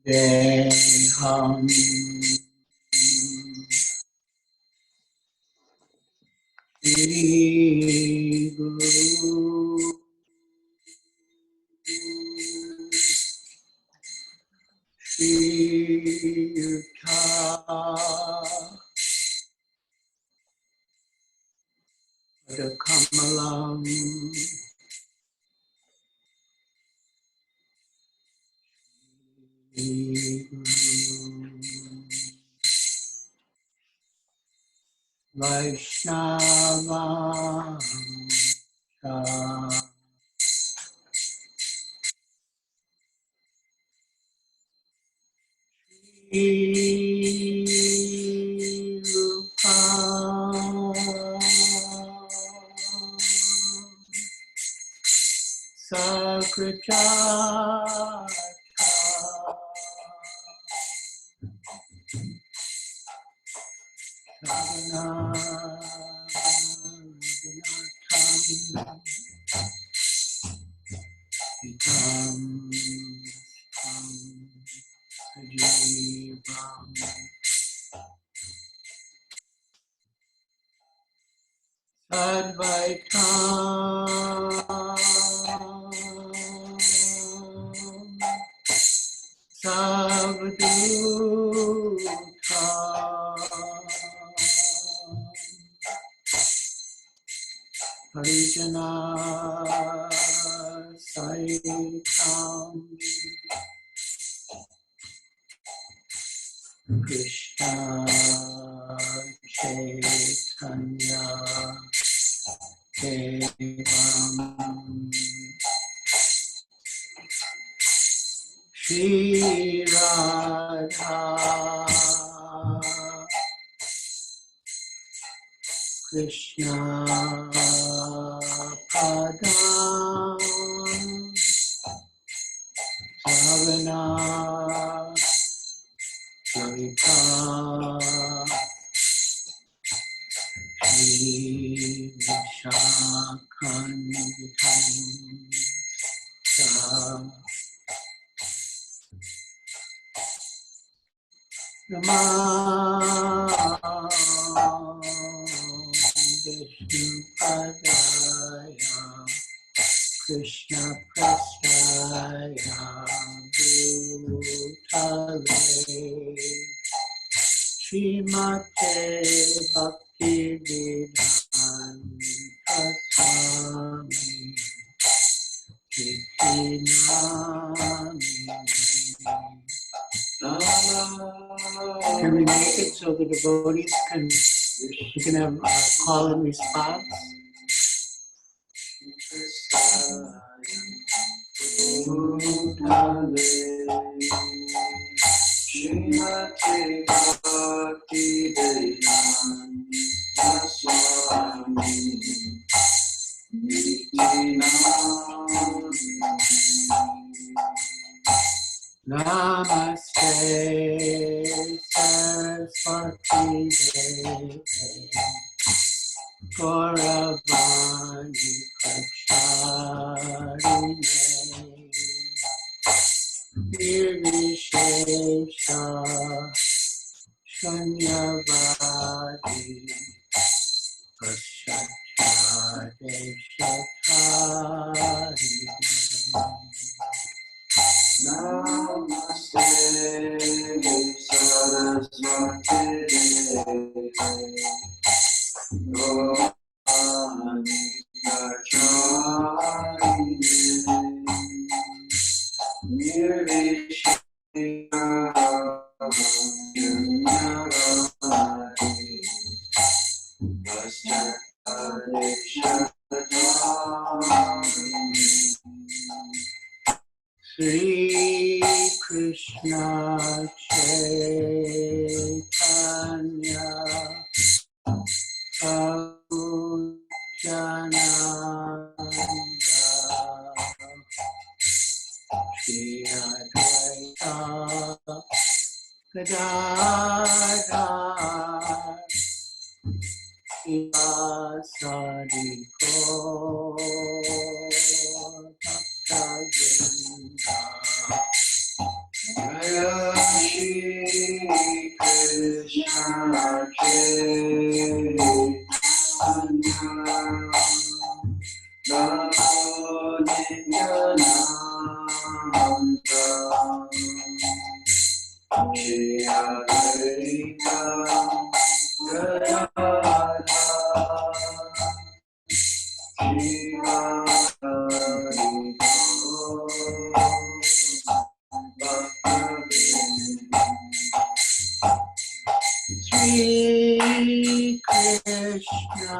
Deham Shri Guru Shri Yuddha Kamalam Vaishnava Sakrita Advaitam Savadutta Harijana Saitam Krishna Chaitanya Devam Shri Radha Krishna Padam Savana Sarita Shri Vishakhanvitam Namah Vishnu Padaya Krishna Prasthaya Bhutale Srimate Bhakti Vedanta Swami Can we make it so the devotees can have call and response? Namaste Saraswati Devi Gauravani Pracharine Nirvishesha Shanyavadi Paschatadeshatari Namaste Saraswati Devi Gauravani Pracharine Nirvishesha Sri Krishna Chaitanya Prabhu Shri Advaita Gadadhar Sivasadi Gaur Bhakta Vrinda Jaya Sri Krishna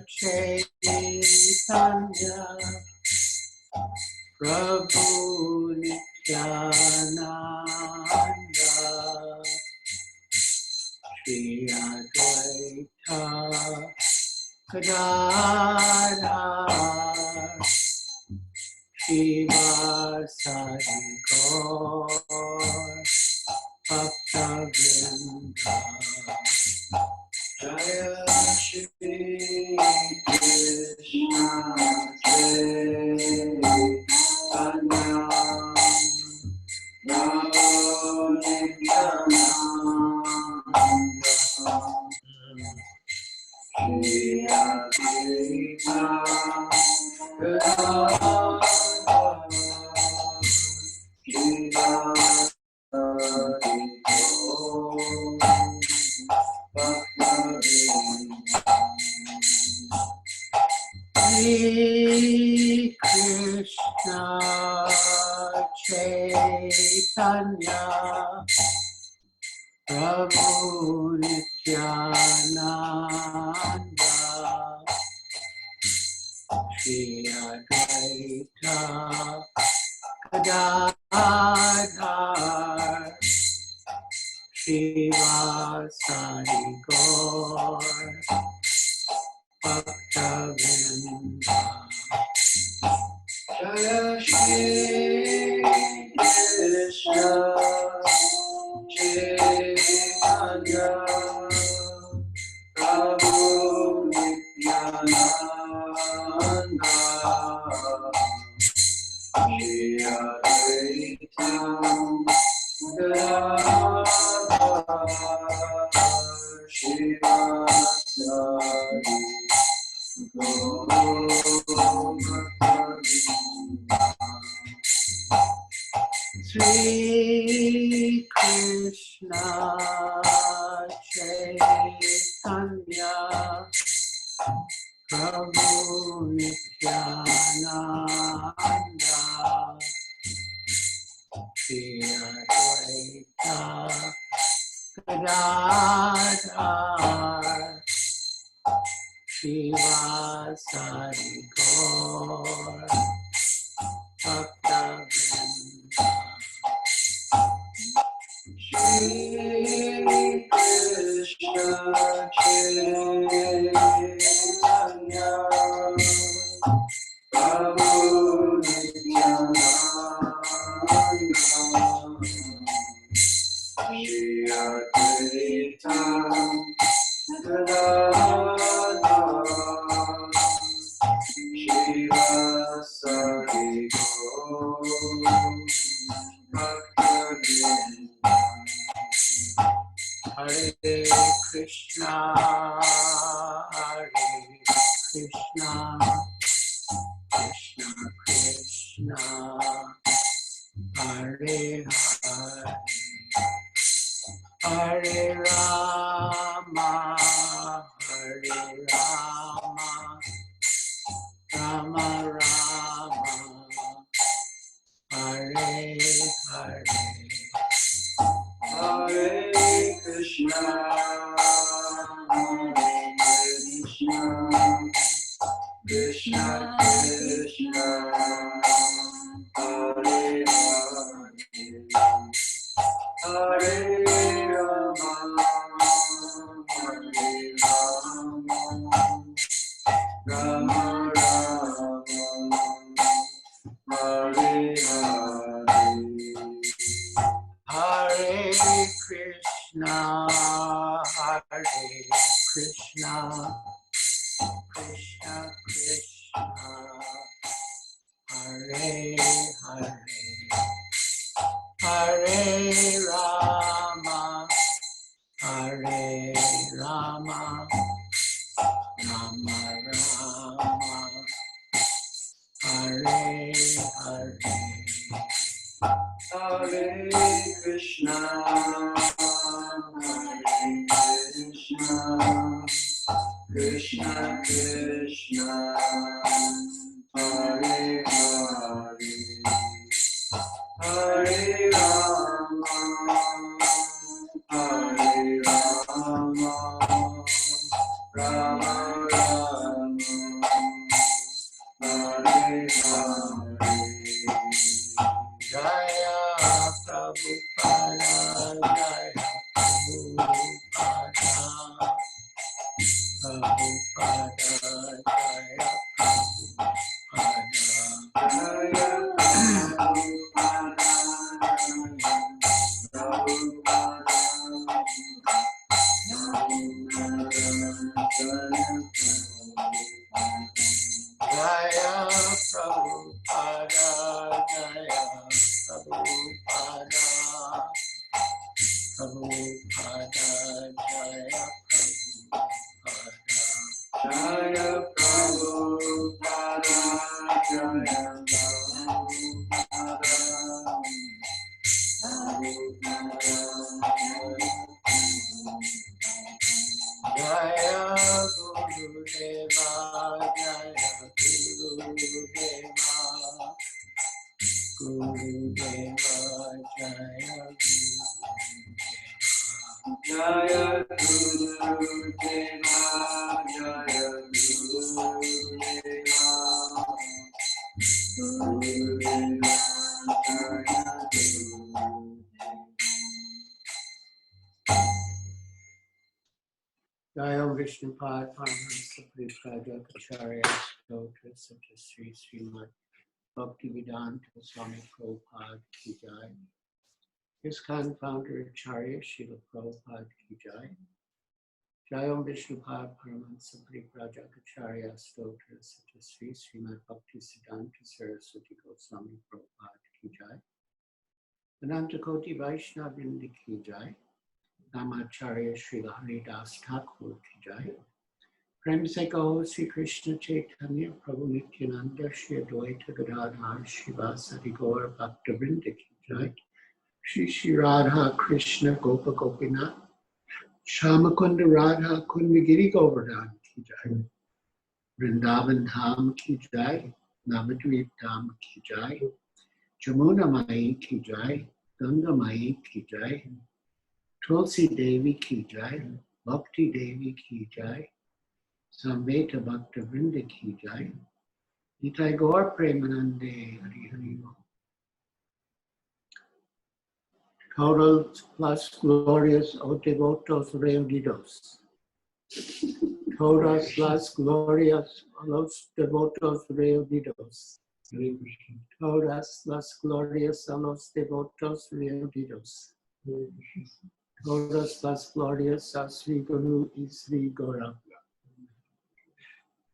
Chaitanya Prabhu Nityananda Shri Advaita Gadadhar Shivasari Gaur Bhakta-vrinda Jaya Shri Krishna Chaitanya Prabhu Nityananda Shri Advaita Gadadhar Shri Krishna Chaitanya Prabhu Nityananda Shri Advaita Gadadhar Shivasari Gaur Bhakta-vrinda Jaya Shri Krishna Chaitanya Prabhu Nityananda Shri Advaita Gadadhar Shivasari Sri Krishna Chaitanya Prabhu Nityananda Shri Advaita Gadadhar Shivasari Gaur Bhakta-vrinda Shri Krishna Chaitanya Prabhu Nityananda Shri Advaita Gadadhar Shivasari Gaur Bhakta-vrinda Hare Krishna Krishna Krishna Hare Hare Hare Rama Hare Rama Rama Rama Hare Hare Hare Krishna Hare Krishna Krishna Krishna Hare Hare Hare Rama Hare Rama Rama Rama Hare Hare Hare Krishna Krishna Krishna Hare Hare Hare Rama Rama Rama Jaya Vishnupad Paramahansa Paripradakacharya Stotra Satya Sri Srimad Bhaktivedanta Swami Prabhupada Ki Jai. ISKCON founder Acharya Srila Prabhupada Ki Jai. Jaya Vishnupad Paramahansa Paripradakacharya Stotra Satya Sri Srimad Bhaktivedanta Saraswati Goswami Prabhupada Ki Jai. Anantakoti Vaishnava Vrinda Ki Jai. Namacharya Srila Haridas Thakur Ki Jai. Prem se kaho Sri Krishna Chaitanya Prabhu Nityananda Shri Advaita Gadadhar Shivasati Gaur Bhaktivinoda Ki Jai. Shri Shri Radha Krishna Gopa Gopinath Shamakunda Radha Kundagiri Govardhan Ki Jai. Vrindavan Dham Ki Jai. Navadvip Dham Ki Jai. Jamuna Mai Ki Jai. Ganga Mai Ki Jai. Tulsi Devi Ki Jai. Bhakti Devi Ki Jai. Samveta Bhakta Vrinda Ki Jai. Nitai Gaur Premanande Hari Hari. Total plus glorious o devotos reunidos. Todas las glorias a los devotos reunidos. Todas las glorias a los devotos reunidos. Todas las glorias a Sri Guru y Sri Gauranga.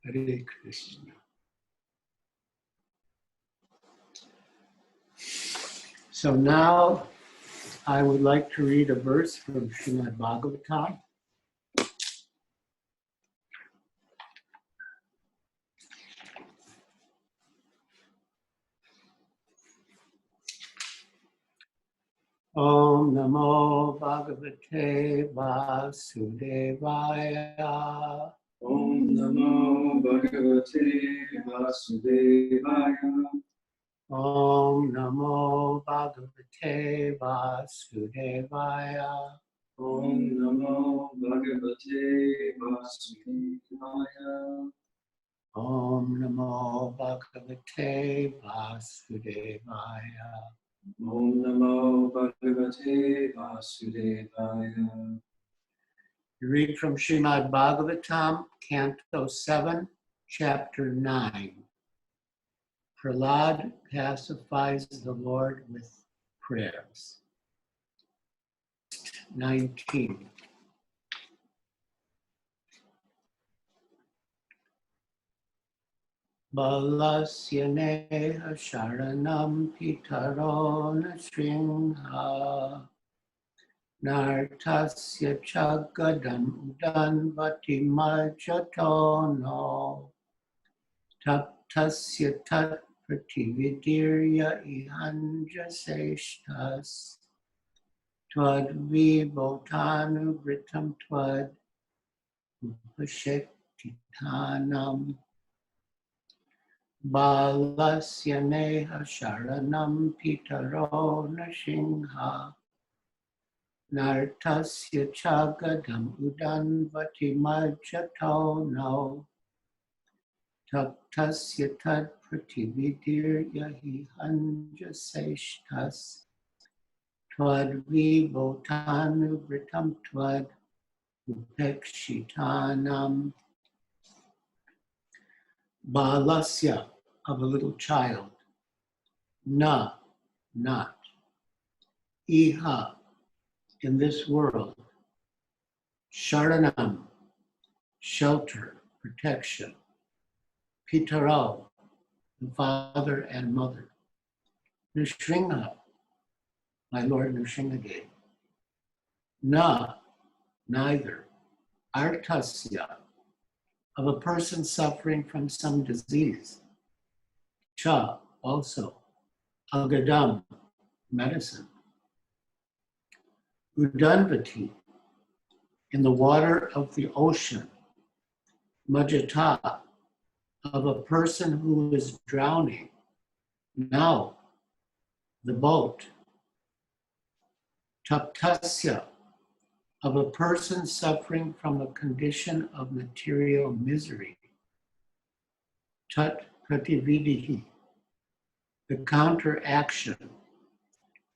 Hare Krishna. So now I would like to read a verse from Srimad Bhagavatam. Om Namo Bhagavate Vasudevaya. Om Namo Bhagavate Vasudevaya. Om Namo Bhagavate Vasudevaya. Om Namo Bhagavate Vasudevaya. Om Namo Bhagavate Vasudevaya. Om Namo Bhagavate Vasudevaya. You read from Srimad Bhagavatam, Canto 7, Chapter 9. Prahlad pacifies the Lord with prayers. 19. Balasya neha sharanam pitaro nasringha nartasya chagadam udanvati majatono taptasya tat pratividirya ihanjaseshtas tvad vibhotanu vritam tvad upashektitanam. Balasya neha sharanam pitaro nasingha nartasya chagadam udanvati majatono taptasya tad pratividir yahi hanjaseshtas tvad vibotanu vritam tvad upekshitanam. Balasya, of a little child. Na, not. Iha, in this world. Sharanam, shelter, protection. Pitaro, the father and mother. Nrsimha, my Lord Nrsimhadev. Na, neither. Artasya, of a person suffering from some disease. Cha, also. Agadam, medicine. Udanvati, in the water of the ocean. Majata, of a person who is drowning. Now, the boat. Taptasya, of a person suffering from a condition of material misery. Tat pratividihi, the counteraction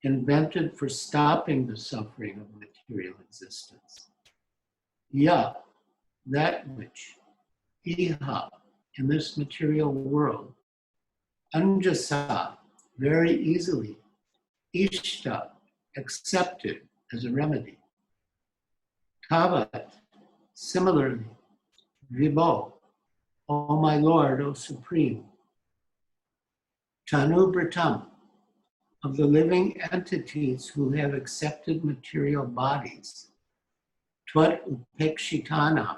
invented for stopping the suffering of material existence. Ya, that which. Iha, in this material world. Anjasa, very easily. Ishta, accepted as a remedy. Tavat, similarly. Vibho, O my Lord, O Supreme. Tanubratam, of the living entities who have accepted material bodies. Tvat upekshitana,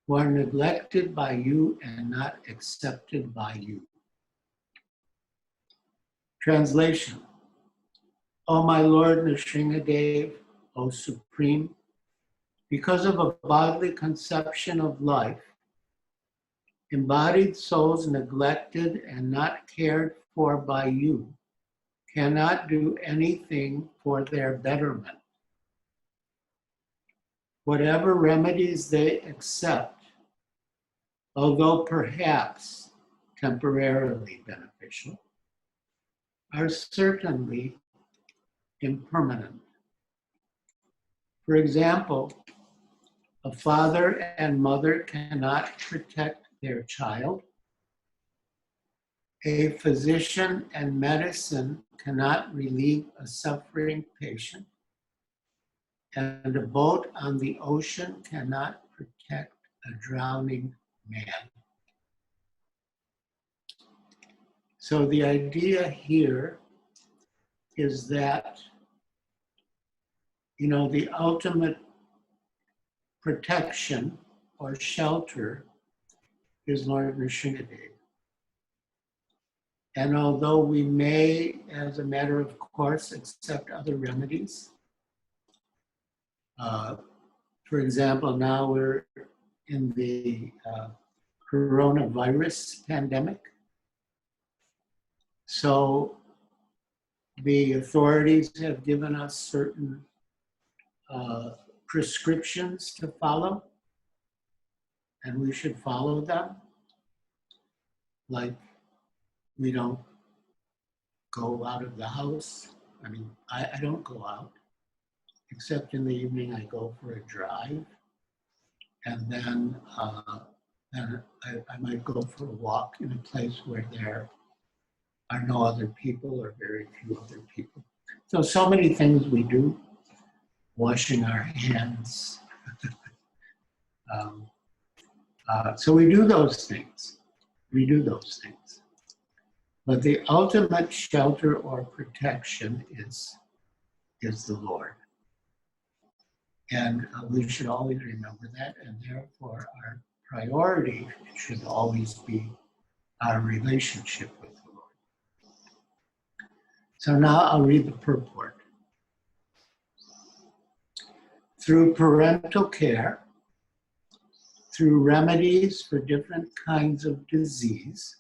who are neglected by you and not accepted by you. Translation. O my Lord Nrsimhadev, O Supreme, because of a bodily conception of life, embodied souls neglected and not cared for by you cannot do anything for their betterment. Whatever remedies they accept, although perhaps temporarily beneficial, are certainly impermanent. For example, a father and mother cannot protect their child. A physician and medicine cannot relieve a suffering patient. And a boat on the ocean cannot protect a drowning man. So the idea here is that, the ultimate protection or shelter is Lord Nrsimhadev. And although we may, as a matter of course, accept other remedies, for example, now we're in the coronavirus pandemic. So the authorities have given us certain prescriptions to follow, and we should follow them. Like, we don't go out of the house. I mean, I don't go out, except in the evening I go for a drive, and then I might go for a walk in a place where there are no other people or very few other people. So many things we do, washing our hands. So we do those things. But the ultimate shelter or protection is the Lord. And we should always remember that, and therefore our priority should always be our relationship with the Lord. So now I'll read the purport. Through parental care, through remedies for different kinds of disease,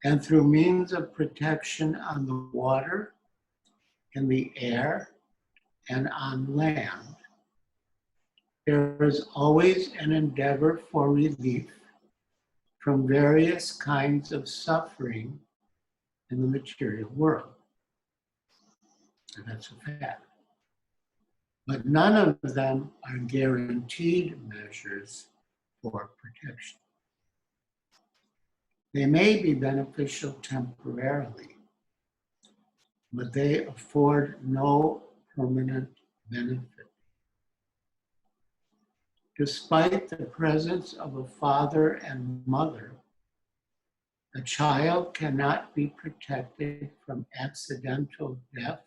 and through means of protection on the water, in the air, and on land, there is always an endeavor for relief from various kinds of suffering in the material world. And that's a fact. But none of them are guaranteed measures for protection. They may be beneficial temporarily, but they afford no permanent benefit. Despite the presence of a father and mother, a child cannot be protected from accidental death,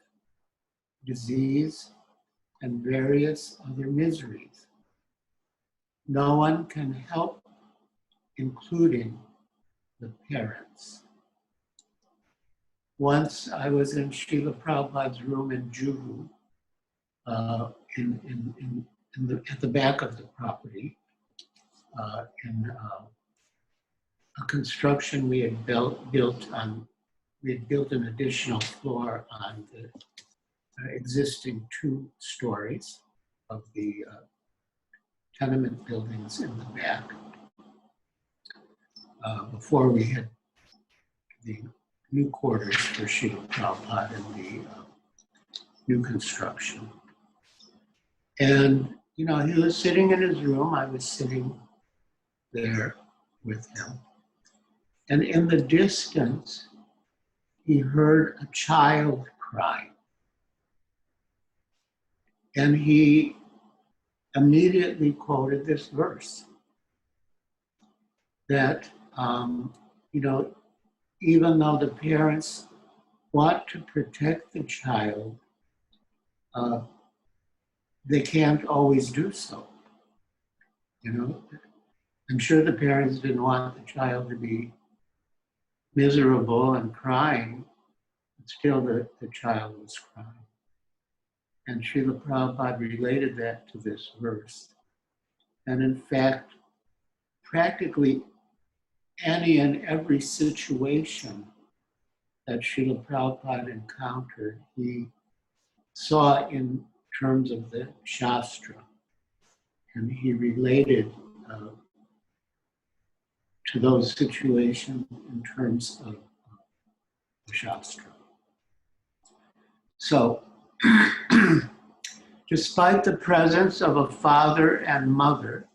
disease, and various other miseries. No one can help, including the parents. Once I was in Srila Prabhupada's room in Juhu, at the back of the property, in a construction we had built an additional floor on the existing 2 stories of the tenement buildings in the back. Before we had the new quarters for Srila Prabhupada and the new construction. And, he was sitting in his room. I was sitting there with him. And in the distance, he heard a child cry. And he immediately quoted this verse that, even though the parents want to protect the child, they can't always do so. I'm sure the parents didn't want the child to be miserable and crying, but still the child was crying. And Srila Prabhupada related that to this verse. And in fact, practically any and every situation that Srila Prabhupada encountered, he saw in terms of the Shastra. And he related to those situations in terms of the Shastra. So, despite the presence of a father and mother,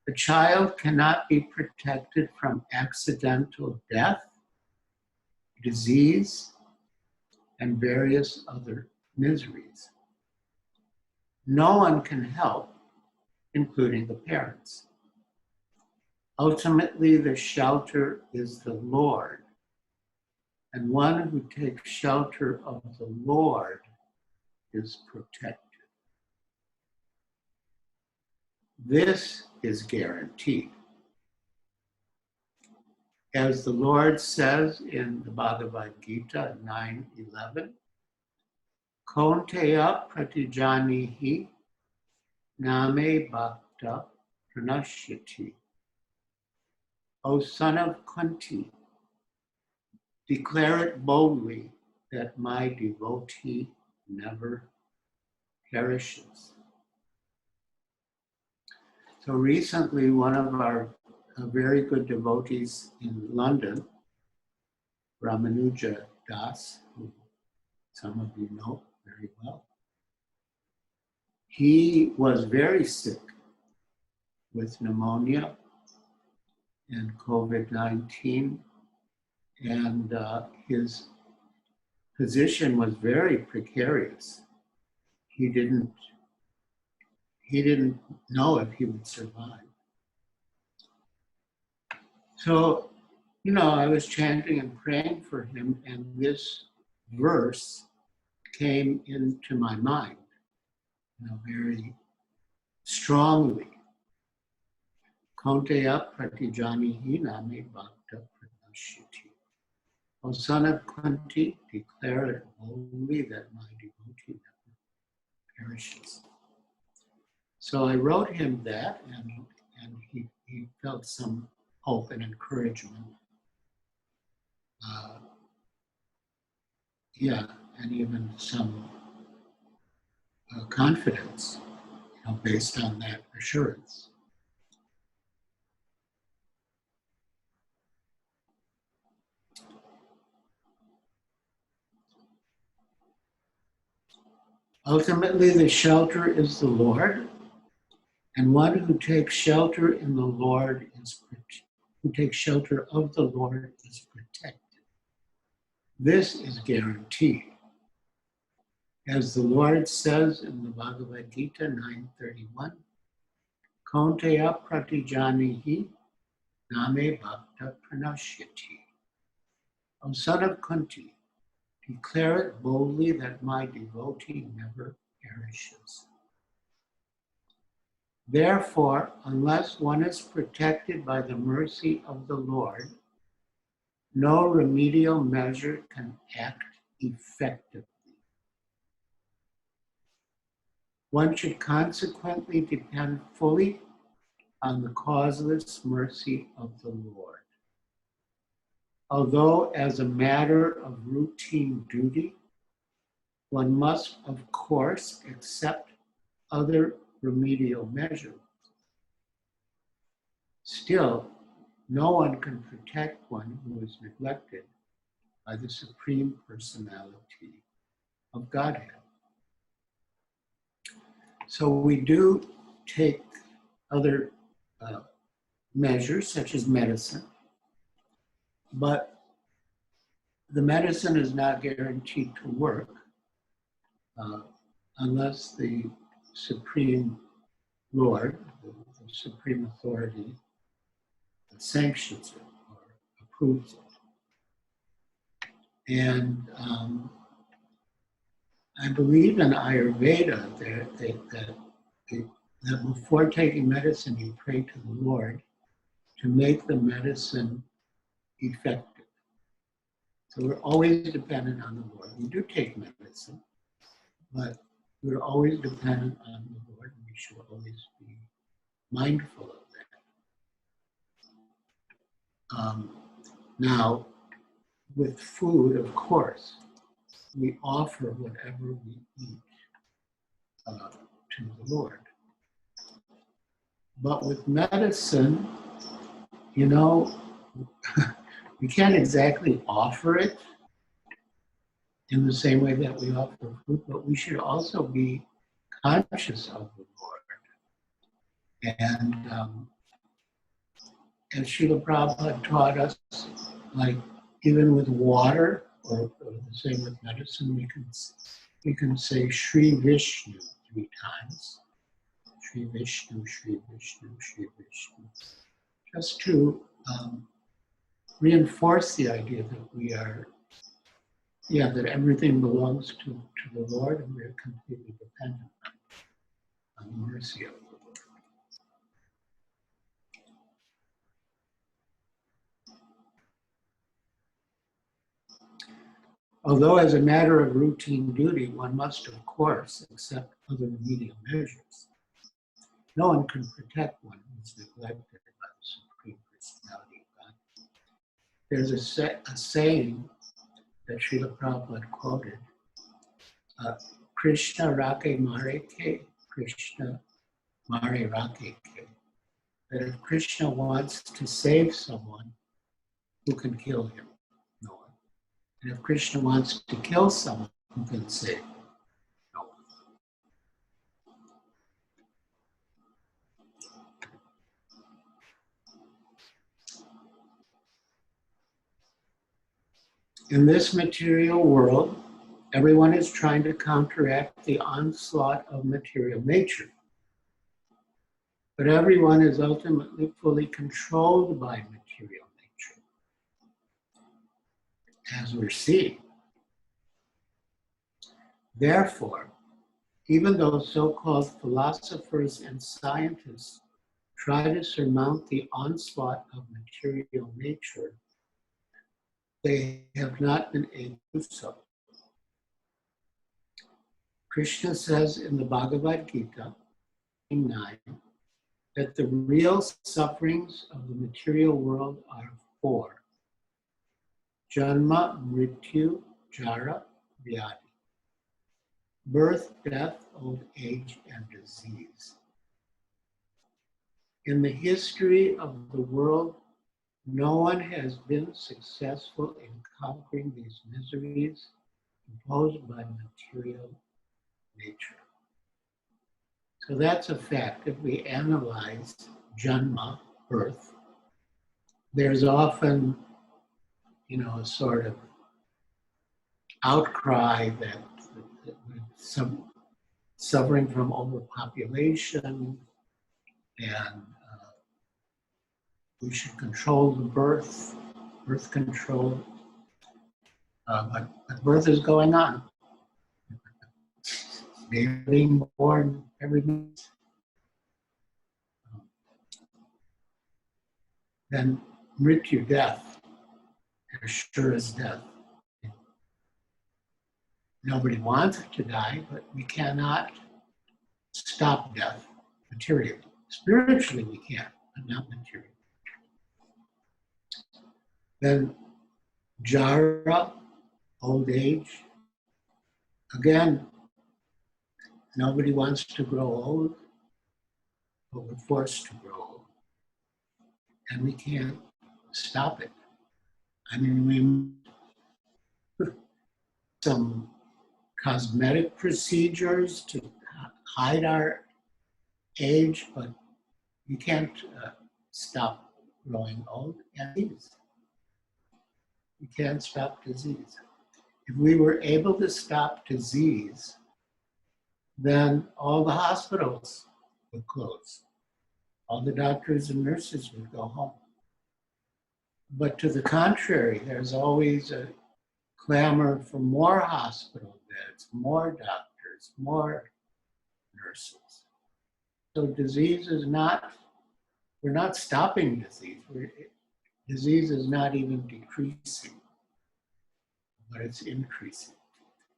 a child cannot be protected from accidental death, disease, and various other miseries. No one can help, including the parents. Ultimately, the shelter is the Lord, and one who takes shelter of the Lord is protected. This is guaranteed. As the Lord says in the Bhagavad Gita 9:11, Konteya pratijanihi name bhakta pranashyati. O son of Kunti, declare it boldly that my devotee never perishes. So recently, one of our very good devotees in London, Ramanuja Das, who some of you know very well, he was very sick with pneumonia and COVID-19, and his position was very precarious. He didn't know if he would survive. So, I was chanting and praying for him, and this verse came into my mind, very strongly. Konteya pratijanihi name bhakta pranashyati. O son of Kunti, declare it boldly that my devotee never perishes. So I wrote him that, and he felt some hope and encouragement. And even some confidence, based on that assurance. Ultimately, the shelter is the Lord, and one who takes shelter in the Lord is who takes shelter of the Lord is protected. This is guaranteed. As the Lord says in the Bhagavad Gita 9:31, Kaunteya pratijanihi name bhakta pranashyati. O son of Kunti, declare it boldly that my devotee never perishes. Therefore, unless one is protected by the mercy of the Lord, no remedial measure can act effectively. One should consequently depend fully on the causeless mercy of the Lord. Although as a matter of routine duty, one must, of course, accept other remedial measures. Still, no one can protect one who is neglected by the Supreme Personality of Godhead. So we do take other measures, such as medicine, but the medicine is not guaranteed to work unless the Supreme Lord, the Supreme Authority, sanctions it or approves it. And I believe in Ayurveda that before taking medicine, you pray to the Lord to make the medicine effective. So we're always dependent on the Lord. We do take medicine, but we're always dependent on the Lord, and we should always be mindful of that. Now, with food, of course, we offer whatever we eat to the Lord. But with medicine, you know, we can't exactly offer it in the same way that we offer food, but we should also be conscious of the Lord. And as Srila Prabhupada taught us, like even with water, or the same with medicine, we can say Shri Vishnu 3 times. Shri Vishnu, Shri Vishnu, Shri Vishnu. Just to reinforce the idea that we are, that everything belongs to the Lord, and we are completely dependent on the mercy of the Lord. Although as a matter of routine duty, one must, of course, accept other remedial measures. No one can protect one who is neglected by the Supreme Personality of God. There's a saying that Srila Prabhupada quoted, Krishna rake mare ke, Krishna mare rake ke. That if Krishna wants to save someone, who can kill him? No one. And if Krishna wants to kill someone, who can save him? No one. In this material world, everyone is trying to counteract the onslaught of material nature. But everyone is ultimately fully controlled by material nature, as we're seeing. Therefore, even though so-called philosophers and scientists try to surmount the onslaught of material nature, they have not been able to do so. Krishna says in the Bhagavad Gita 9 that the real sufferings of the material world are 4. Janma, Mrityu, Jara, Vyadi. Birth, death, old age, and disease. In the history of the world, no one has been successful in conquering these miseries imposed by material nature. So that's a fact. If we analyze Janma, birth, there's often, a sort of outcry that some suffering from overpopulation and we should control the birth control. But birth is going on. They're being born every minute. Then mrityu, death, as sure as death. Nobody wants to die, but we cannot stop death materially. Spiritually we can, but not materially. Then jara, old age. Again, nobody wants to grow old, but we're forced to grow old. And we can't stop it. I mean, we some cosmetic procedures to hide our age, but you can't stop growing old. And disease. You can't stop disease. If we were able to stop disease, then all the hospitals would close. All the doctors and nurses would go home. But to the contrary, there's always a clamor for more hospital beds, more doctors, more nurses. So disease is not, we're not stopping disease. Disease is not even decreasing, but it's increasing.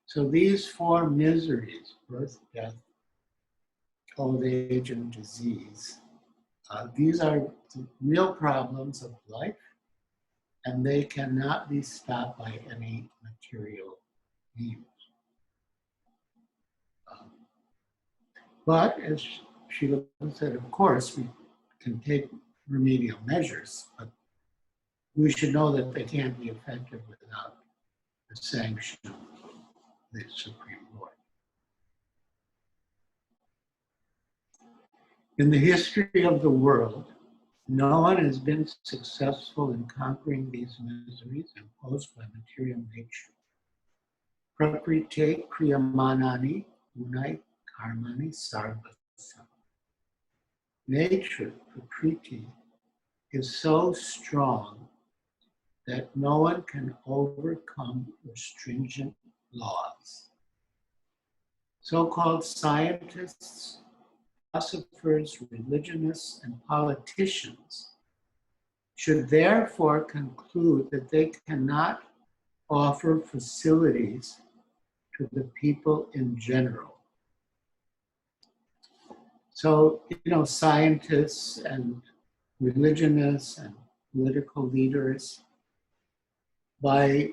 So these four miseries, birth, death, old age, and disease, these are the real problems of life, and they cannot be stopped by any material means. But as Srila said, of course, we can take remedial measures, but we should know that they can't be effective without the sanction of the Supreme Lord. In the history of the world, no one has been successful in conquering these miseries imposed by material nature. Prakriti kriyamanani unai karmani sarvasam. Nature, Prakriti, is so strong that no one can overcome her stringent laws. So-called scientists, philosophers, religionists, and politicians should therefore conclude that they cannot offer facilities to the people in general. So, scientists and religionists and political leaders, by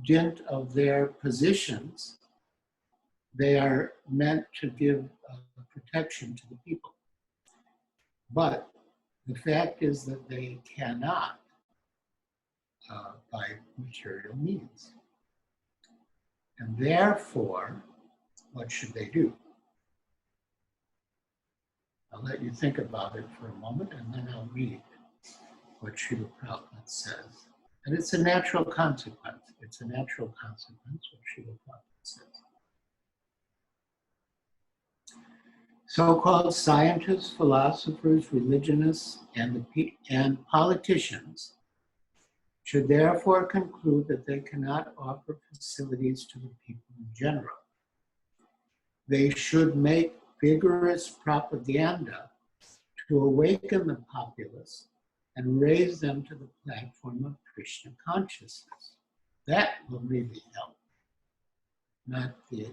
dint of their positions, they are meant to give protection to the people. But the fact is that they cannot by material means. And therefore, what should they do? I'll let you think about it for a moment, and then I'll read what Srila Prabhupada says. And it's a natural consequence. It's a natural consequence, what Srila Prabhupada says. So-called scientists, philosophers, religionists, and politicians should therefore conclude that they cannot offer facilities to the people in general. They should make vigorous propaganda to awaken the populace and raise them to the platform of Krishna consciousness. That will really help, not the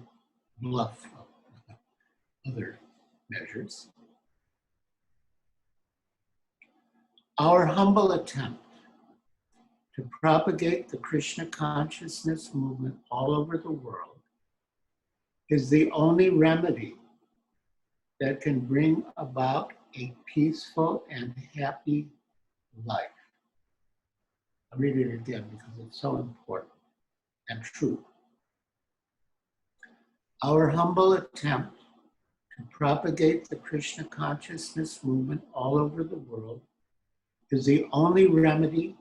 bluff of other measures. Our humble attempt to propagate the Krishna consciousness movement all over the world is the only remedy that can bring about a peaceful and happy life. I'll read it again because it's so important and true. Our humble attempt to propagate the Krishna consciousness movement all over the world is the only remedy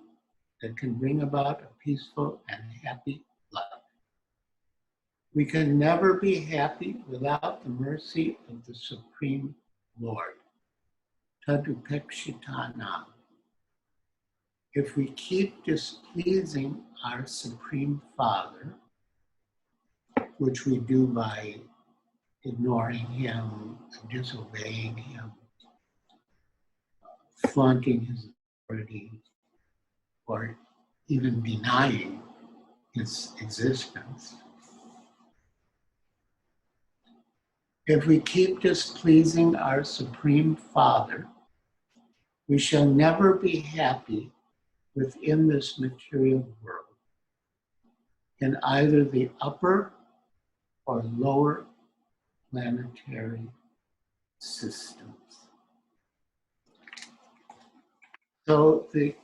that can bring about a peaceful and happy life. We can never be happy without the mercy of the Supreme Lord. Tadupekshitana. If we keep displeasing our Supreme Father, which we do by ignoring him, disobeying him, flaunting his authority, or even denying his existence. If we keep displeasing our Supreme Father, we shall never be happy within this material world, in either the upper or lower planetary systems. So the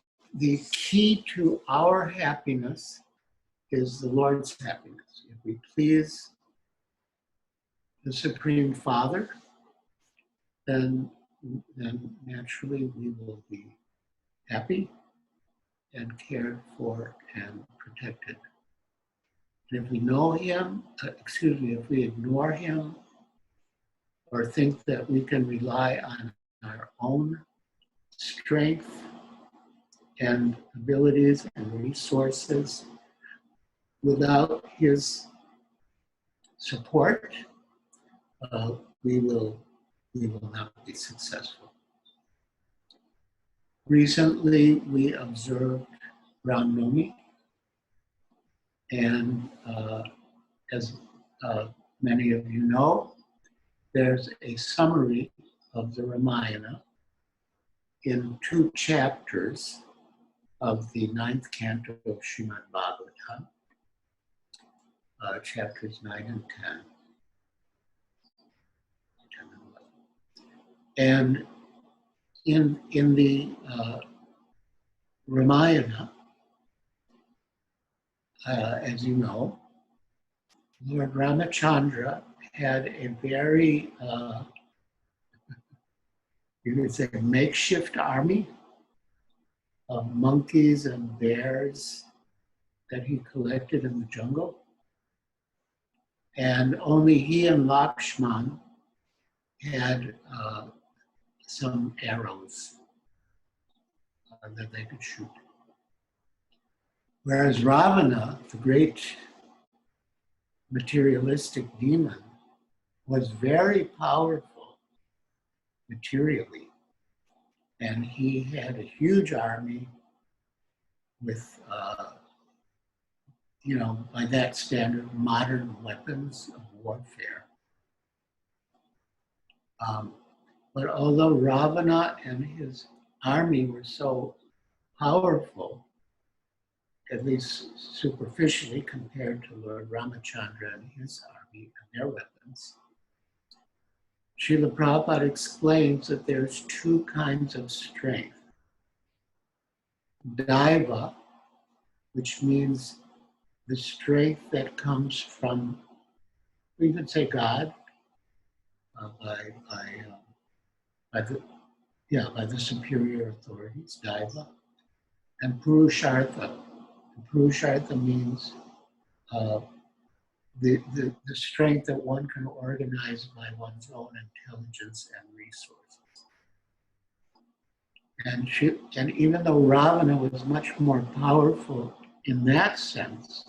key to our happiness is the Lord's happiness. If we please the Supreme Father, then naturally we will be happy and cared for and protected. And if we know him, if we ignore him or think that we can rely on our own strength and abilities and resources without his support, we will not be successful. Recently, we observed Ram Navami, and as many of you know, there's a summary of the Ramayana in 2 chapters of the 9th canto of Srimad Bhagavatam, chapters 9 and 10. And in the Ramayana, as you know, Lord Ramachandra had a very, you could say, makeshift army of monkeys and bears that he collected in the jungle. And only he and Lakshman had some arrows that they could shoot. Whereas Ravana, the great materialistic demon, was very powerful materially. And he had a huge army with, by that standard, modern weapons of warfare. But although Ravana and his army were so powerful, at least superficially compared to Lord Ramachandra and his army and their weapons, Srila Prabhupada explains that there's 2 kinds of strength. Daiva, which means the strength that comes from, we could say God, by the superior authorities, Daiva, and Purushartha. Purushartha means the strength that one can organize by one's own intelligence and resources. And even though Ravana was much more powerful in that sense,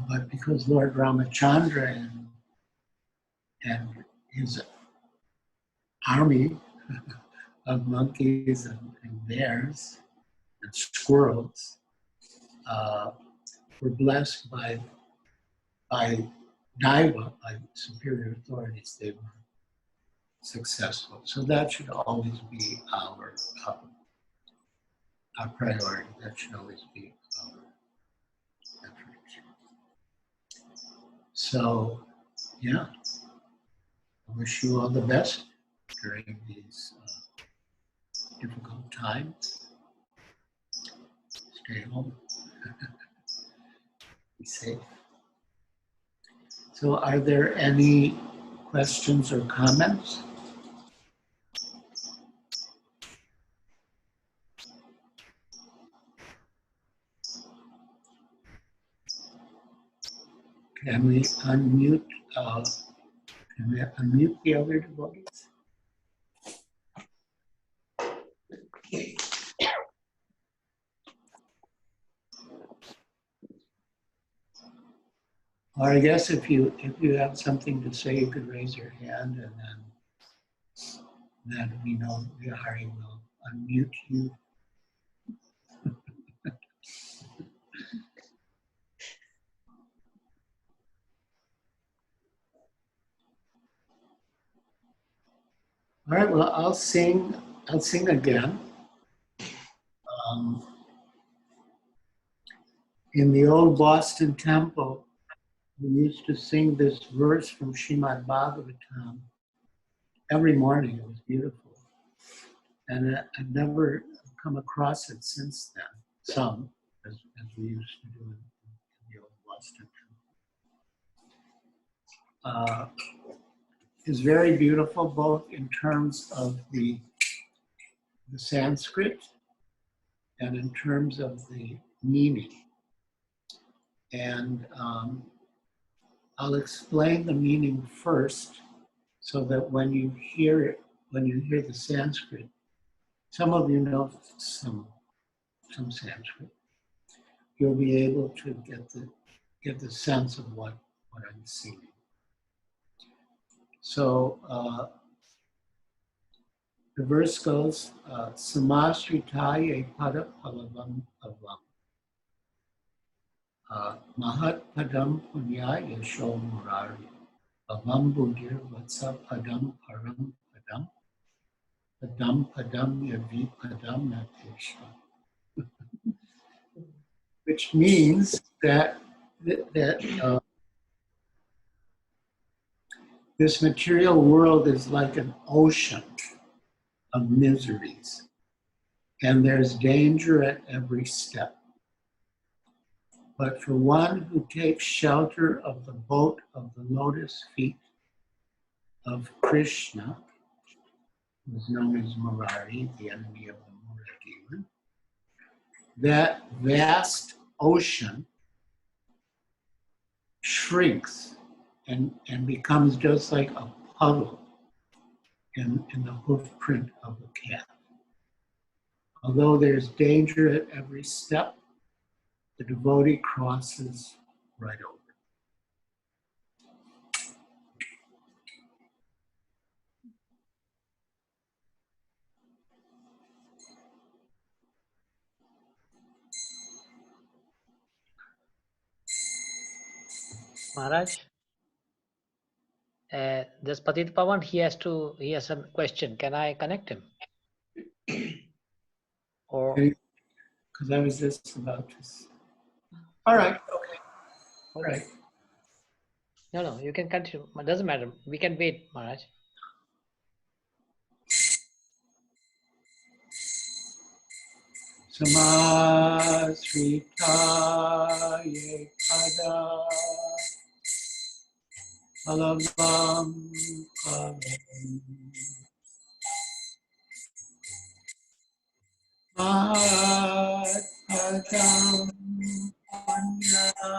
but because Lord Ramachandra and his army of monkeys and bears and squirrels were blessed by Daiva, by superior authorities, they were successful. So that should always be our priority. That should always be our effort. So, yeah, I wish you all the best during these difficult times. Stay home. Be safe. So are there any questions or comments? Can we unmute the other devotees? Or I guess if you have something to say, you could raise your hand, and then we know Hari will unmute you. All right. Well, I'll sing again. In the old Boston temple, we used to sing this verse from Srimad Bhagavatam every morning. It was beautiful. And I've never come across it since then. Some, as we used to do in the old Boston temple. It's very beautiful, both in terms of the Sanskrit and in terms of the meaning. And I'll explain the meaning first, so that when you hear it, when you hear the Sanskrit, some of you know some Sanskrit, you'll be able to get the sense of what I'm singing. So the verse goes, Samasritaye pada palavam avam. Mahat padam punyaya yasho murari. Avam budir vatsa padam param padam. Padam padam yavi padam natesha. Which means that this material world is like an ocean of miseries, and there's danger at every step. But for one who takes shelter of the boat of the lotus feet of Krishna, who is known as Murari, the enemy of the Mura demon, that vast ocean shrinks and becomes just like a puddle in the hoof print of a cat. Although there's danger at every step, the devotee crosses right over. Maharaj, this Patit Pawan, he has a question. Can I connect him? Or because I was just about to. All right. Okay. All right. No, you can continue. It doesn't matter. We can wait, Maharaj. Samasritaye pada palavam palam. Mahat padam punyaya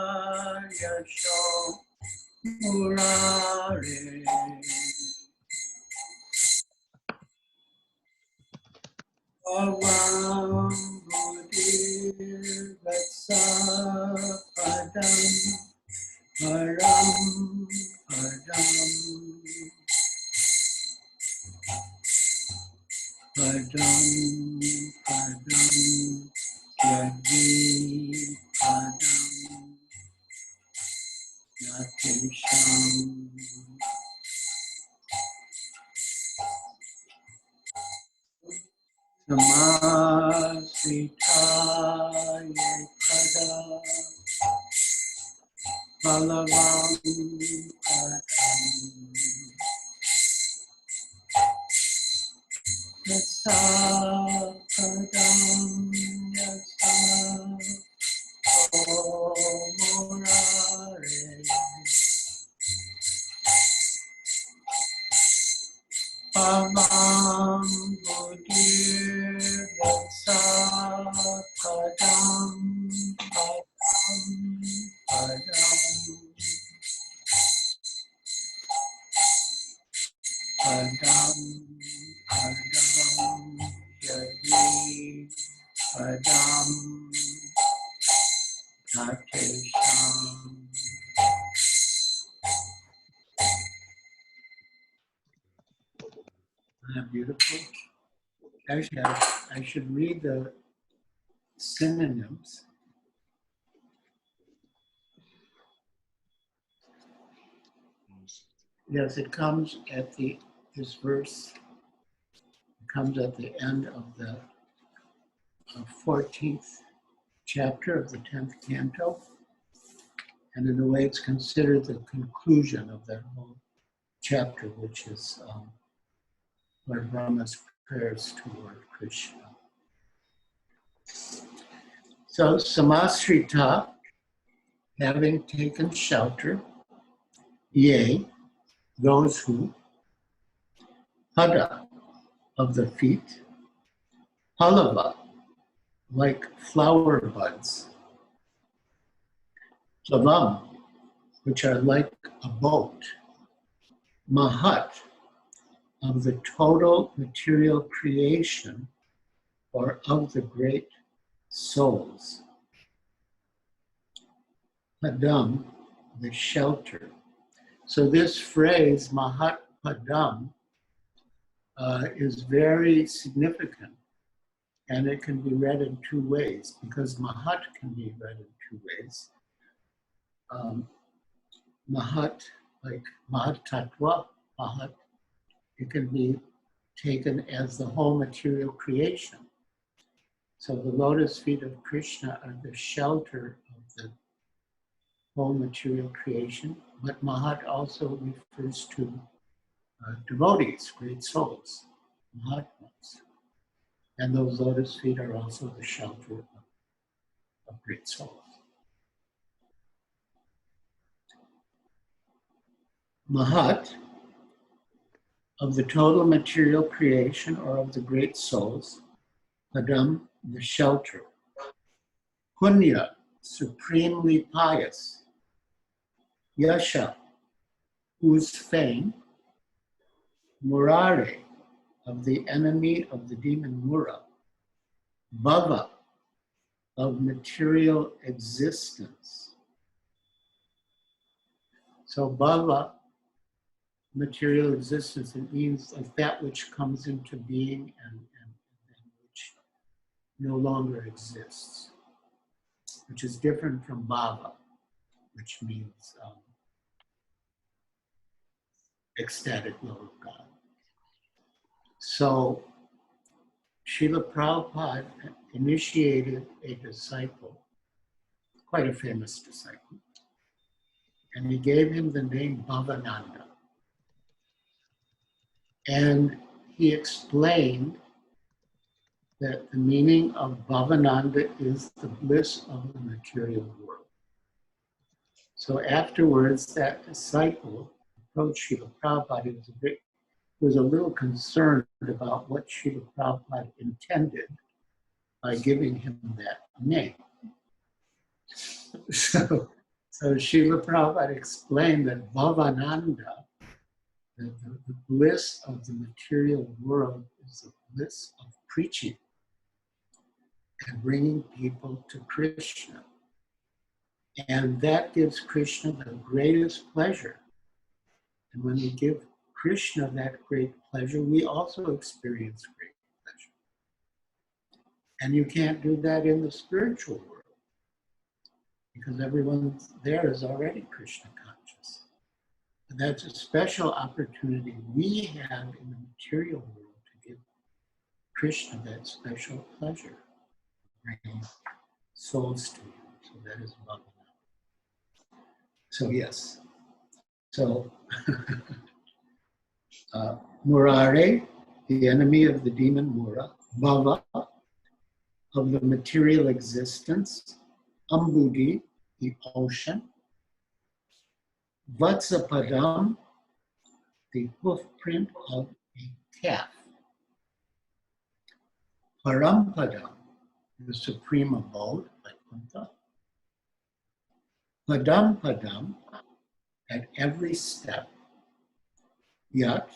yasho murare. Avam budir vatsa padam param padam. Padam padam yadi padam natesham. Samasritaye pada palavam padam. Yasa padam yasa murare. Beautiful. Actually, I should read the synonyms. Yes, it comes at this verse comes at the end of the 14th chapter of the 10th canto. And in a way, it's considered the conclusion of that whole chapter, which is Lord Brahma's prayers toward Krishna. So, Samasrita, having taken shelter, yea, those who, pada, of the feet, halava, like flower buds, plavam, which are like a boat, mahat, of the total material creation, or of the great souls, padam, the shelter. So this phrase, mahat padam, is very significant, and it can be read in two ways, because mahat can be read in two ways. Mahat, like mahat tattva, mahat, it can be taken as the whole material creation. So the lotus feet of Krishna are the shelter of the whole material creation, but mahat also refers to devotees, great souls, mahatmas. And those lotus feet are also the shelter of great souls. Mahat, of the total material creation or of the great souls, padam, the shelter. Punya, supremely pious. Yasha, whose fame. Murare, of the enemy of the demon Mura. Bhava, of material existence. So bhava, material existence, it means like that which comes into being and which no longer exists, which is different from bhava, which means ecstatic love of God. So Srila Prabhupada initiated a disciple, quite a famous disciple, and he gave him the name Bhavananda. And he explained that the meaning of Bhavananda is the bliss of the material world. So afterwards, that disciple approached Srila Prabhupada. He was a little concerned about what Srila Prabhupada intended by giving him that name. So Srila Prabhupada explained that Bhavananda, the bliss of the material world, is the bliss of preaching and bringing people to Krishna. And that gives Krishna the greatest pleasure. And when we give Krishna that great pleasure, we also experience great pleasure. And you can't do that in the spiritual world, because everyone there is already Krishna conscious. And that's a special opportunity we have in the material world to give Krishna that special pleasure, bringing souls to him. So that is Bhagavan. So yes. So Murare, the enemy of the demon Mura, Bhava, of the material existence, Ambudi, the ocean, Vatsapadam, the hoof print of a calf, Parampadam, the supreme abode, Vaikuntha. Padam padam, at every step, yet,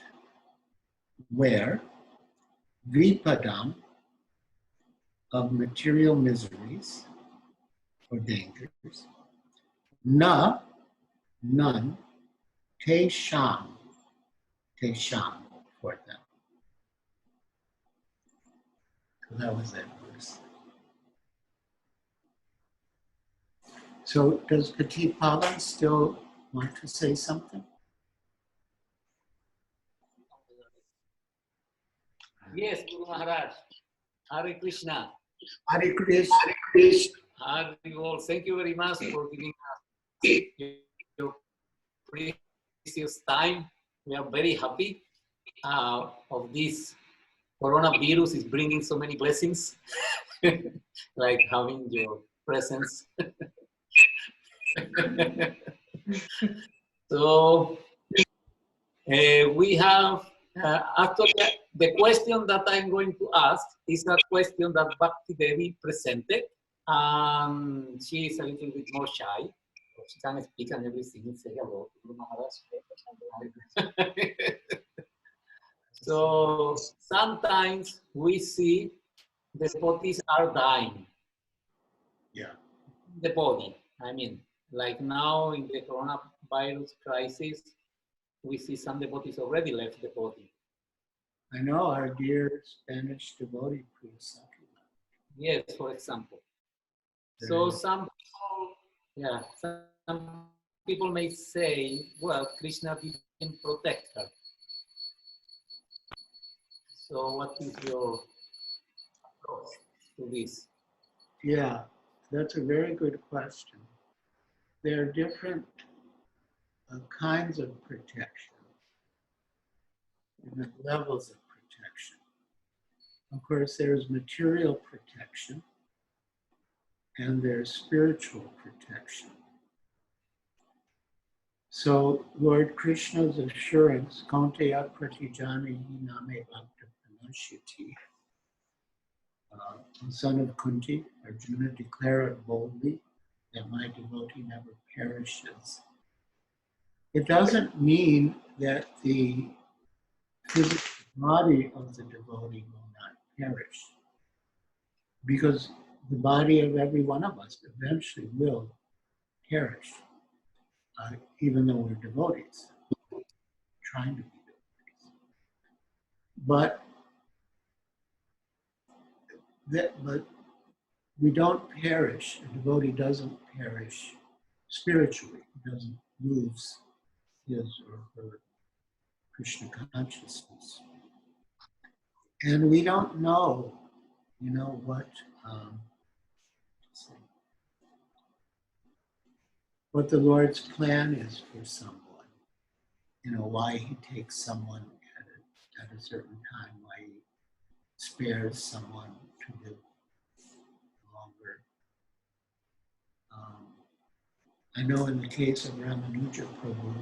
where, vipadam, of material miseries or dangers, na, none, te sham, for them. So that was that verse. So does Petit Pavan still want to say something? Yes, Guru Maharaj. Hare Krishna. Hare Krishna. Hare Krishna. Hare Bol. Thank you very much for giving us your precious time. We are very happy of this coronavirus is bringing so many blessings, like having your presence. So we have actually the question that I'm going to ask is a question that Bhakti Devi presented. She is a little bit more shy. She can speak and everything. Say hello to Guru Maharaj. So sometimes we see the devotees are dying. Yeah. The body. I mean, like now in the coronavirus crisis, we see some devotees already left the body. I know our dear Spanish devotee priest. Yes, for example. So some people may say, well, Krishna didn't protect her. So what is your approach to this? Yeah, that's a very good question. There are different kinds of protection, different levels of protection. Of course, there's material protection and there's spiritual protection. So Lord Krishna's assurance, Kaunteya Pratijani Name Bhakta Pranashyati, son of Kunti, Arjuna, declare it boldly that my devotee never perishes. It doesn't mean that the physical body of the devotee will not perish, because the body of every one of us eventually will perish, even though we're devotees, trying to be devotees. But we don't perish, a devotee doesn't perish spiritually, he doesn't lose his or her Krishna consciousness. And we don't know, what the Lord's plan is for someone. Why he takes someone at a certain time, why he spares someone to live longer. I know in the case of Ramanuja Prabhu,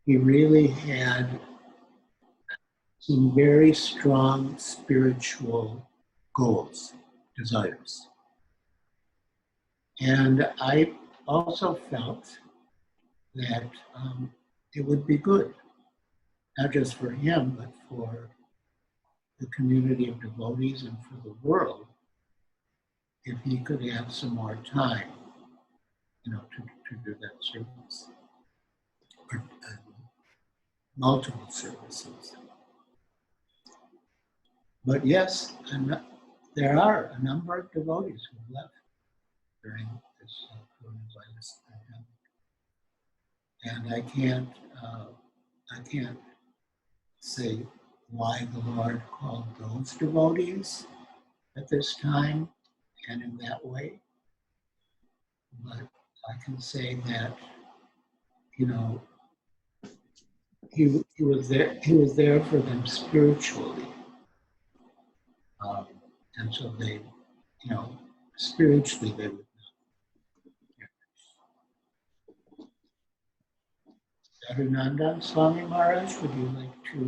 he really had some very strong spiritual goals, desires. And I also felt that it would be good, not just for him, but for the community of devotees and for the world, if he could have some more time, to do that service, or multiple services. But yes, there are a number of devotees who left during this coronavirus pandemic, and I can't say why the Lord called those devotees at this time and in that way, but I can say that he was there for them spiritually, and so they, spiritually they would not. Sadhunanda Swami Maharaj, would you like to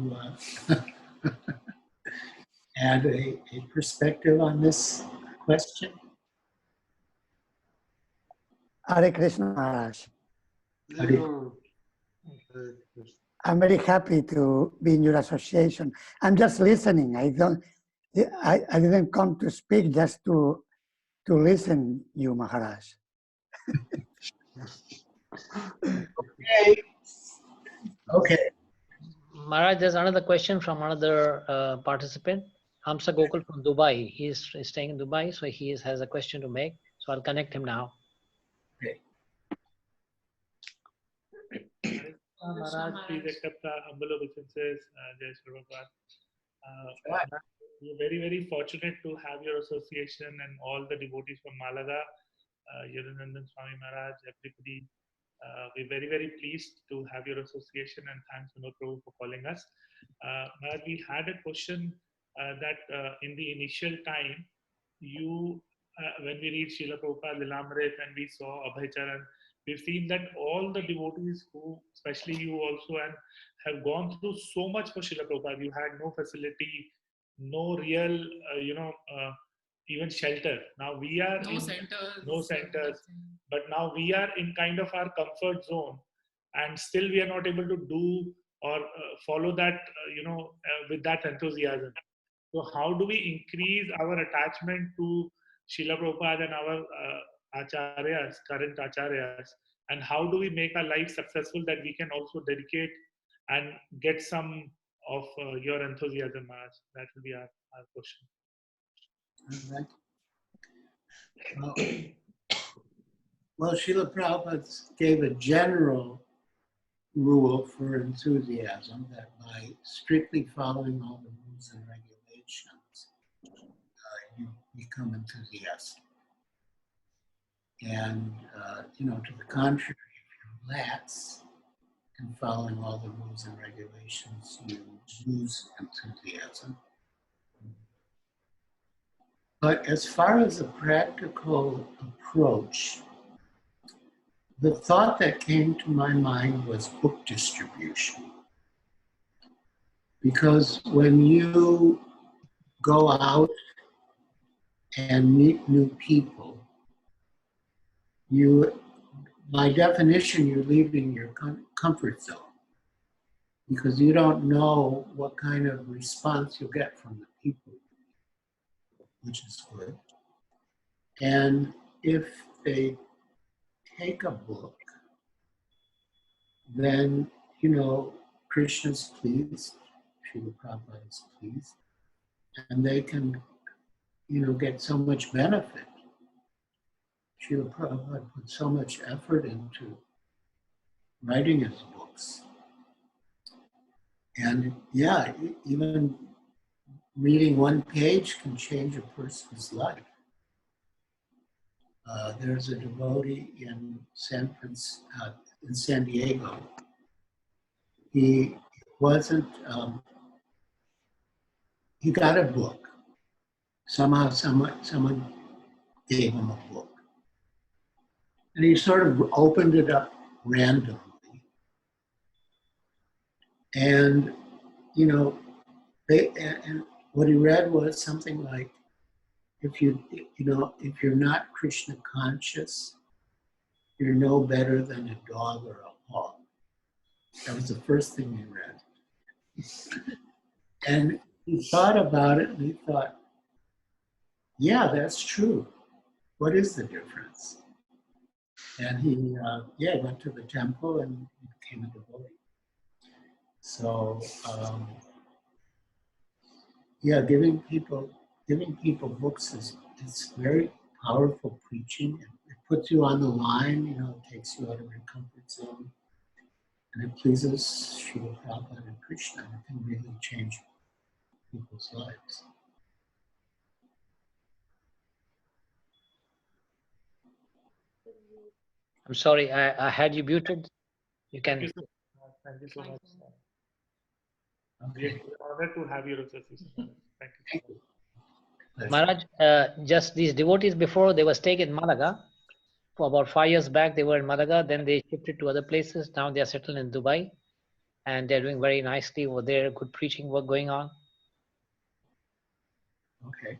add a perspective on this Question? Hare Krishna Maharaj. Hare- I'm very happy to be in your association. I'm just listening. I didn't come to speak, just to listen you, Maharaj. Okay. Okay. Maharaj, there's another question from another participant. Hamsa Gokul from Dubai. He's staying in Dubai, so he has a question to make. So I'll connect him now. Okay. Maharaj, please accept our humble obeisances. Jai Shri Prabhupada. We're very, very fortunate to have your association and all the devotees from Malaga, Giriraj Swami Maharaj, everybody. We're very, very pleased to have your association, and thanks Vinod Prabhu for calling us. Maharaj, we had a question that in the initial time, you, when we read Srila Prabhupada Lilamrit and we saw Abhay Charan, we've seen that all the devotees who, especially you also, and have gone through so much for Srila Prabhupada. You had no facility, no real, even shelter. Now we are no centers, but now we are in kind of our comfort zone, and still we are not able to do or follow that, with that enthusiasm. So how do we increase our attachment to Srila Prabhupada and our acharyas, current acharyas, and how do we make our life successful that we can also dedicate and get some of your enthusiasm, Maharaj? That will be our question. All right. Well, Srila Prabhupada gave a general rule for enthusiasm that by strictly following all the rules and regulations, you become enthusiastic. And, to the contrary, if you're lax in following all the rules and regulations, you lose enthusiasm. But as far as a practical approach, the thought that came to my mind was book distribution. Because when you go out and meet new people, by definition, you're leaving your comfort zone because you don't know what kind of response you'll get from the people, which is good. And if they take a book, then, Krishna's pleased, Srila Prabhupada is pleased, and they can, get so much benefit. Srila Prabhupada put so much effort into writing his books. And yeah, even reading one page can change a person's life. There's a devotee in San Diego. He wasn't, he got a book. Somehow someone gave him a book. And he sort of opened it up randomly. And, and what he read was something like, if you're not Krishna conscious, you're no better than a dog or a hog. That was the first thing he read. And he thought about it and he thought, yeah, that's true. What is the difference? And he, went to the temple and became a devotee. So, giving people books is very powerful preaching. It puts you on the line, it takes you out of your comfort zone. And it pleases Srila Prabhupada and Krishna. It can really change people's lives. I'm sorry, I had you muted. You can. Thank you so much. Okay. We're honored to have your association. Thank you. Pleasure. Maharaj, just these devotees before, they were staying in Malaga. For about 5 years back, they were in Malaga. Then they shifted to other places. Now they are settled in Dubai. And they're doing very nicely over there. Good preaching work going on. Okay.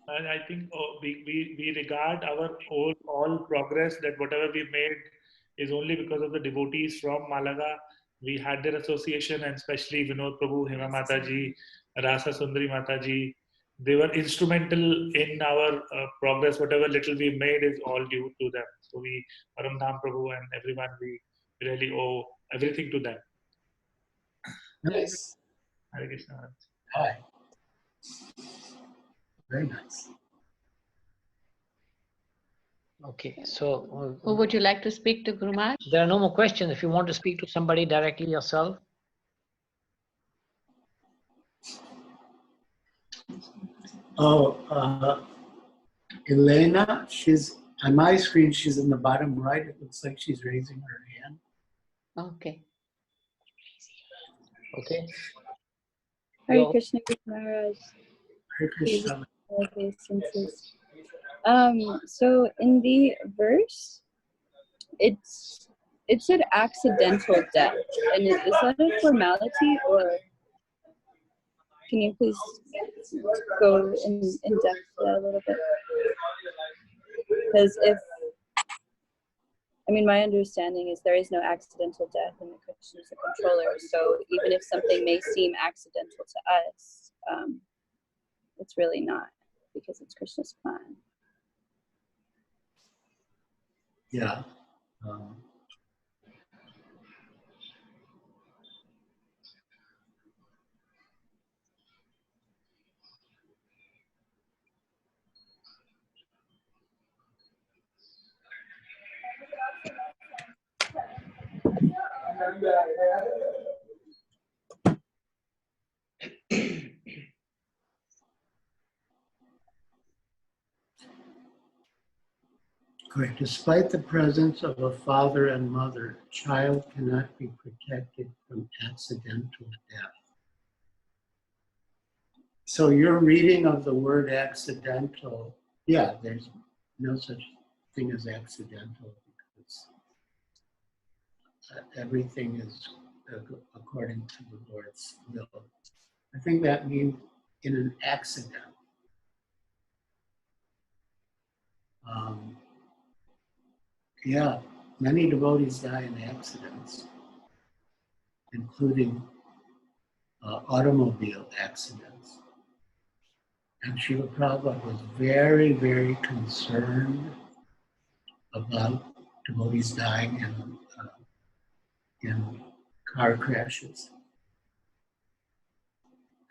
And I think we regard our all progress, that whatever we made is only because of the devotees from Malaga. We had their association, and especially Vinod Prabhu, Hema Mataji, Rasa Sundari Mataji. They were instrumental in our progress. Whatever little we made is all due to them. So we, Paramdham Prabhu and everyone, we really owe everything to them. Nice. Hare Krishna. Hi. Very nice. Okay, so Who would you like to speak to, Guru Maharaj? there are no more questions. If you want to speak to somebody directly yourself. Oh, Elena, she's on my screen, she's in the bottom right. It looks like she's raising her hand. Okay. Okay. Hare Yo. Krishna, Guru Maharaj. Hare Krishna. So in the verse, it said accidental death, and is that a formality, or can you please go in depth a little bit? Because my understanding is there is no accidental death, and the Krishna is the controller. So even if something may seem accidental to us, it's really not, because it's Krishna's plan. Yeah. Correct. Despite the presence of a father and mother, a child cannot be protected from accidental death. So your reading of the word accidental, yeah, there's no such thing as accidental, because everything is according to the Lord's will. I think that means in an accident. Yeah, many devotees die in accidents, including automobile accidents. And Srila Prabhupada was very, very concerned about devotees dying in car crashes.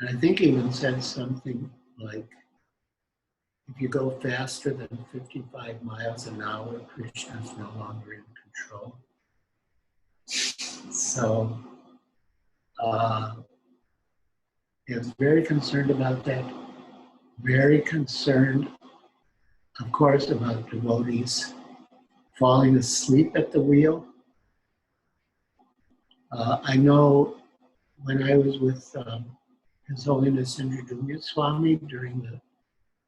And I think he even said something like, if you go faster than 55 miles an hour, Krishna is no longer in control. So he was very concerned about that, very concerned, of course, about devotees falling asleep at the wheel. I know when I was with His Holiness Giriraj Swami during the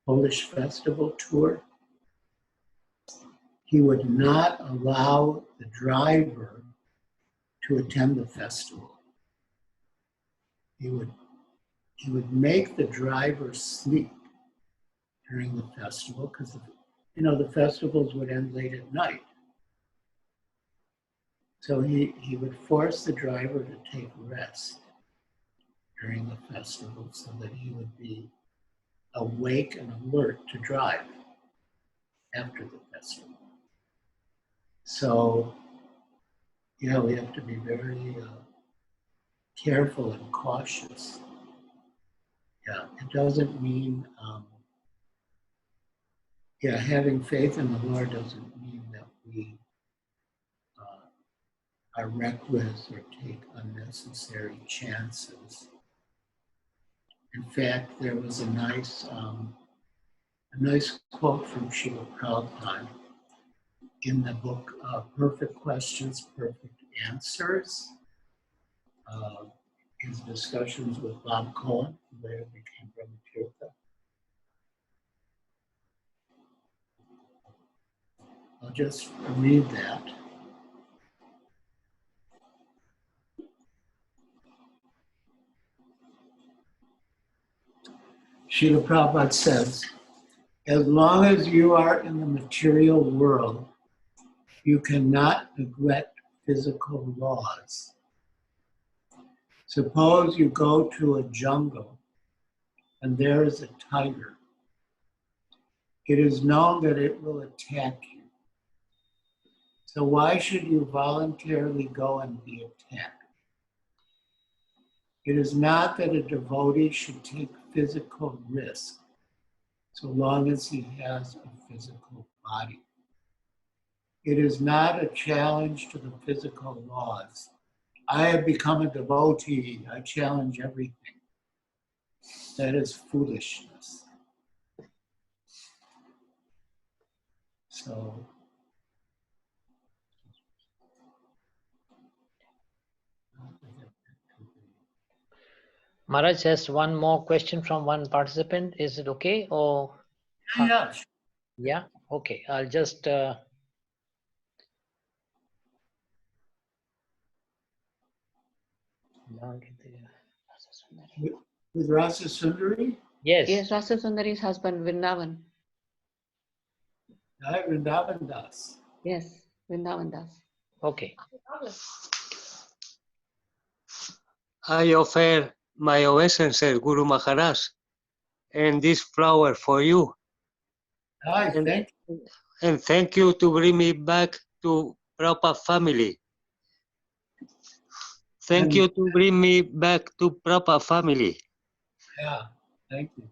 Polish festival tour, he would not allow the driver to attend the festival. He would make the driver sleep during the festival, because the festivals would end late at night. So he would force the driver to take rest during the festival so that he would be awake and alert to drive after the festival. So, yeah, we have to be very careful and cautious. Yeah, it doesn't mean, having faith in the Lord doesn't mean that we are reckless or take unnecessary chances. In fact, there was a nice quote from Srila Prabhupada in the book Perfect Questions, Perfect Answers. His discussions with Bob Cohen, who later became Brahmatirtha. I'll just read that. Srila Prabhupada says, As long as you are in the material world, you cannot neglect physical laws. Suppose you go to a jungle and there is a tiger. It is known that it will attack you. So why should you voluntarily go and be attacked? It is not that a devotee should take physical risk so long as he has a physical body. It is not a challenge to the physical laws. I have become a devotee. I challenge everything. That is foolishness. So, Maharaj has one more question from one participant. Is it okay? Or yeah. yeah, okay. I'll just With Rasa Sundari? yes. Yes, Rasa Sundari's husband, Vrindavan. I Vrindavan Das. Yes, Vrindavan Das. Okay. I offer my obeisances, Guru Maharaj, and this flower for you. I thank you. And thank you to bring me back to proper family. Thank you to bring me back to proper family. Yeah, thank you.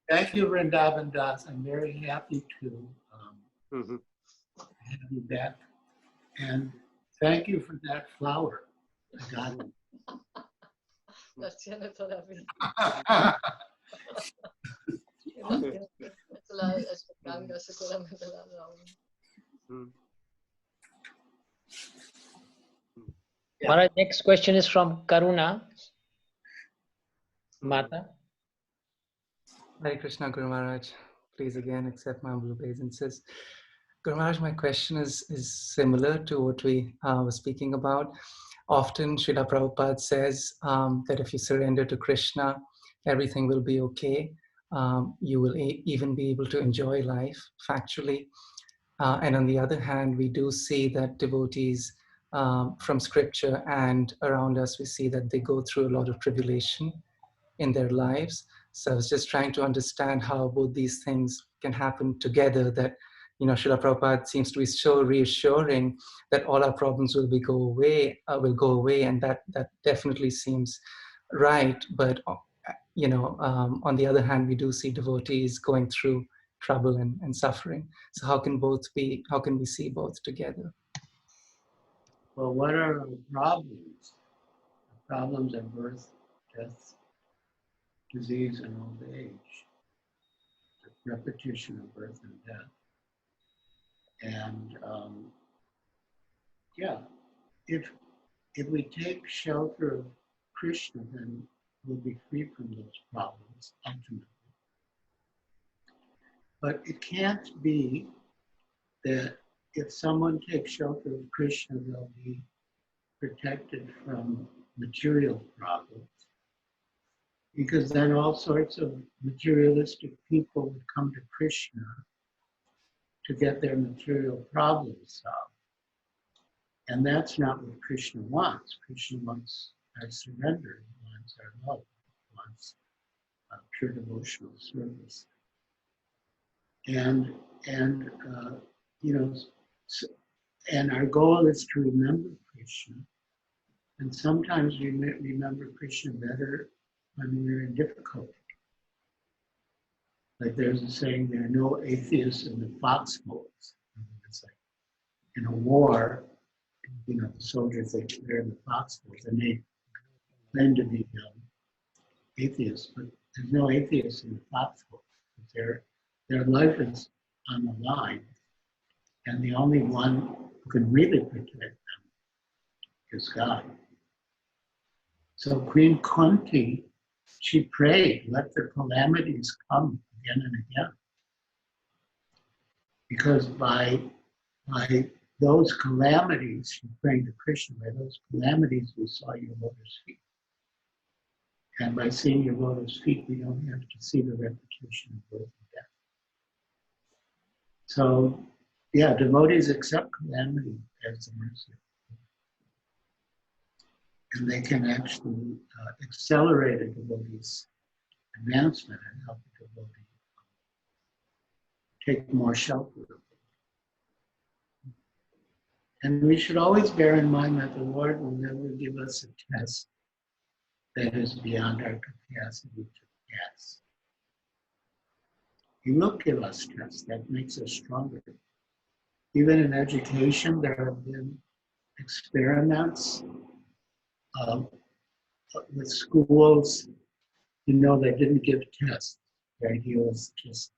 Thank you, Vrindavan Das. I'm very happy to have you back. And thank you for that flower. I got it. Maharaj, next question is from Karuna Mata. Hare Krishna, Guru Maharaj. Please again accept my humble obeisances. Guru Maharaj, my question is similar to what we were speaking about. Often Srila Prabhupada says that if you surrender to Krishna, everything will be okay. You will even be able to enjoy life factually. And on the other hand, we do see that devotees from scripture and around us, we see that they go through a lot of tribulation in their lives. So I was just trying to understand how both these things can happen together, that, you know, Srila Prabhupada seems to be so reassuring that all our problems will go away, and that definitely seems right. But, you know, on the other hand, we do see devotees going through trouble and suffering. So how can we see both together? Well, what are our problems? The problems are birth, death, disease, and old age. The repetition of birth and death. And yeah, if we take shelter of Krishna, then we'll be free from those problems ultimately. But it can't be that if someone takes shelter of Krishna, they'll be protected from material problems. Because then all sorts of materialistic people would come to Krishna to get their material problems solved. And that's not what Krishna wants. Krishna wants our surrender, he wants our love, he wants pure devotional service. And you know, and our goal is to remember Krishna. And sometimes we remember Krishna better when we're in difficulty. Like there's a saying, there are no atheists in the foxholes. It's like in a war, you know, the soldiers, they're in the foxholes and they claim to be atheists, but there's no atheists in the foxholes. Their life is on the line, and the only one who can really protect them is God. So Queen Kunti, she prayed, let the calamities come again and again. Because by those calamities, she prayed to Krishna, by those calamities we saw your lotus feet. And by seeing your lotus feet, we don't have to see the repetition of birth and death. So, yeah, devotees accept calamity as a mercy. And they can actually accelerate a devotee's advancement and help the devotee take more shelter. And we should always bear in mind that the Lord will never give us a test that is beyond our capacity to pass. He will give us tests that makes us stronger. Even in education, there have been experiments with schools. They didn't give tests. The idea was just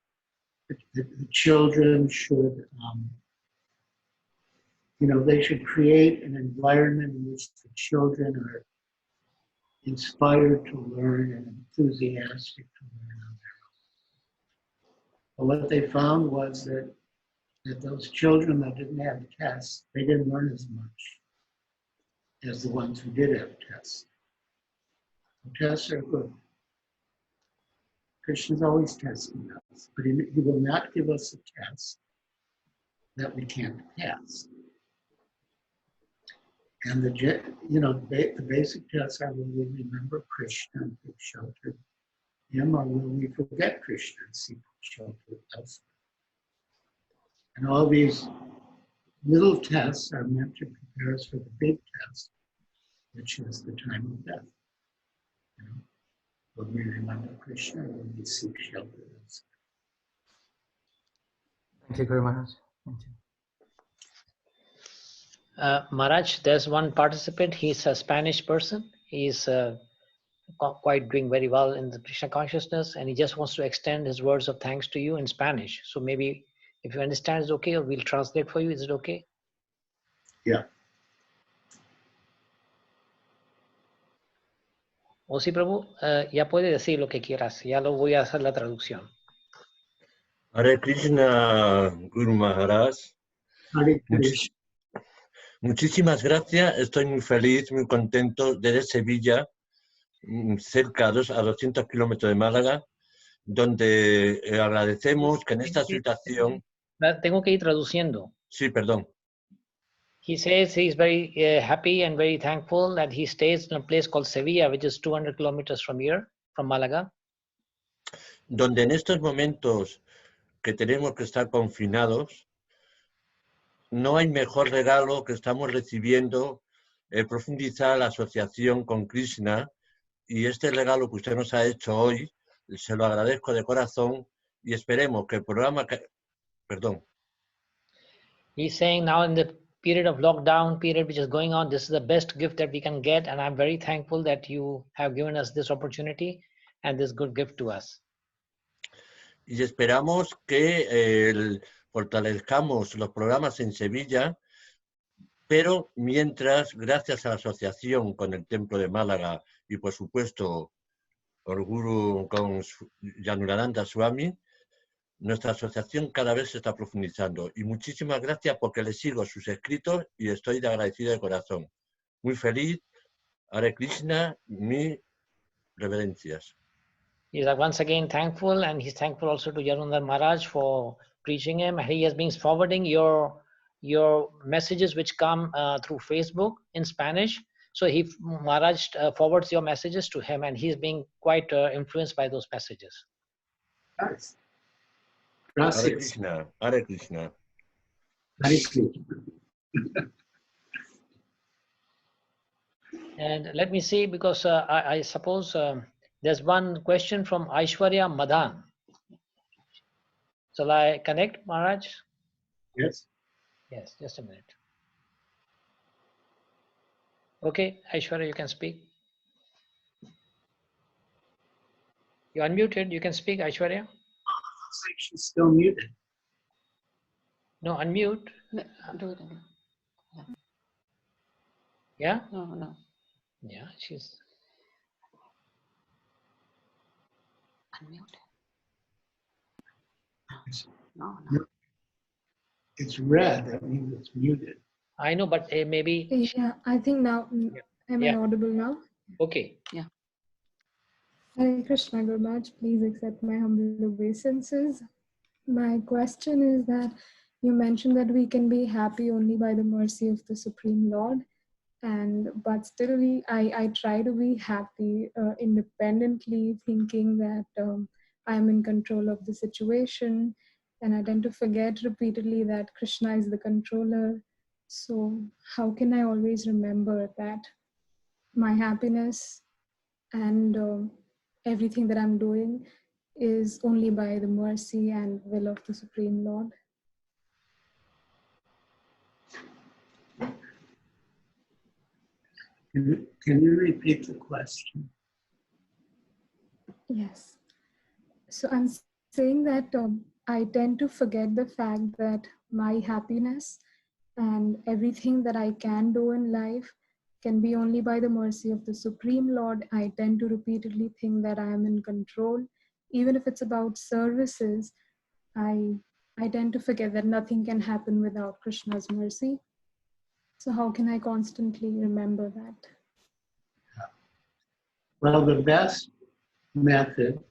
the children should, they should create an environment in which the children are inspired to learn and enthusiastic to learn on their own. But what they found was that those children that didn't have tests, they didn't learn as much as the ones who did have tests. The tests are good. Krishna's always testing us, but he will not give us a test that we can't pass. And the basic tests are: will we remember Krishna and take shelter in him, or will we forget Krishna and seek shelter elsewhere? And all these little tests are meant to prepare us for the big test, which is the time of death. Will we remember Krishna, or will we seek shelter elsewhere? Thank you, Guru Maharaj. Thank you. Maharaj, there's one participant. He's a Spanish person. He's quite doing very well in the Krishna consciousness, and he just wants to extend his words of thanks to you in Spanish. So maybe if you understand, it's okay, or we'll translate for you. Is it okay? Yeah. O sí, Prabhu, ya puede decir lo que quieras. Ya lo voy a hacer la traducción. Hare Krishna, Guru Maharaj. Hare Krishna. Muchísimas gracias. Estoy muy feliz, muy contento desde Sevilla, cerca a 200 kilómetros de Málaga, donde agradecemos que en esta situación... Tengo que ir traduciendo. Sí, perdón. He says he's very happy and very thankful that he stays in a place called Sevilla, which is 200 kilometers from here, from Málaga. Donde en estos momentos que tenemos que estar confinados, no hay mejor regalo que estamos recibiendo profundizar la asociación con Krishna, y este regalo que usted nos ha hecho hoy, se lo agradezco de corazón y esperemos que el programa... Perdón. He's saying now in the period of lockdown period which is going on, this is the best gift that we can get, and I'm very thankful that you have given us this opportunity and this good gift to us. Y esperamos que fortalezcamos los programas en Sevilla, pero mientras, gracias a la asociación con el Templo de Málaga y por supuesto por Guru con Giriraj Swami, nuestra asociación cada vez se está profundizando. Y muchísimas gracias porque le sigo sus escritos y estoy agradecido de corazón. Muy feliz. Hare Krishna, mis reverencias. He's once again thankful, and he's thankful also to Yarundar Maharaj for preaching him. He has been forwarding your messages which come through Facebook in Spanish. So Maharaj forwards your messages to him, and he's being quite influenced by those messages. Nice. Gracias. Hare Krishna. Hare Krishna. Hare Krishna. And let me see, because I suppose there's one question from Aishwarya Madan. Shall I connect, Maharaj? Yes. Yes, just a minute. Okay, Aishwarya, you can speak. You're unmuted. You can speak, Aishwarya. Looks like she's still muted. No, unmute. No, do it again. Yeah? No. Yeah, she's... Unmute. It's, No. it's red, that means it's muted. I know, but maybe... Yeah, I think now, am I audible now? Okay. Yeah. Hare Krishna, Guru Maharaj, please accept my humble obeisances. My question is that you mentioned that we can be happy only by the mercy of the Supreme Lord, but still I try to be happy independently, thinking that I'm in control of the situation, and I tend to forget repeatedly that Krishna is the controller. So how can I always remember that my happiness and everything that I'm doing is only by the mercy and will of the Supreme Lord? Can you repeat the question? Yes. So I'm saying that I tend to forget the fact that my happiness and everything that I can do in life can be only by the mercy of the Supreme Lord. I tend to repeatedly think that I am in control. Even if it's about services, I tend to forget that nothing can happen without Krishna's mercy. So how can I constantly remember that? Well, the best method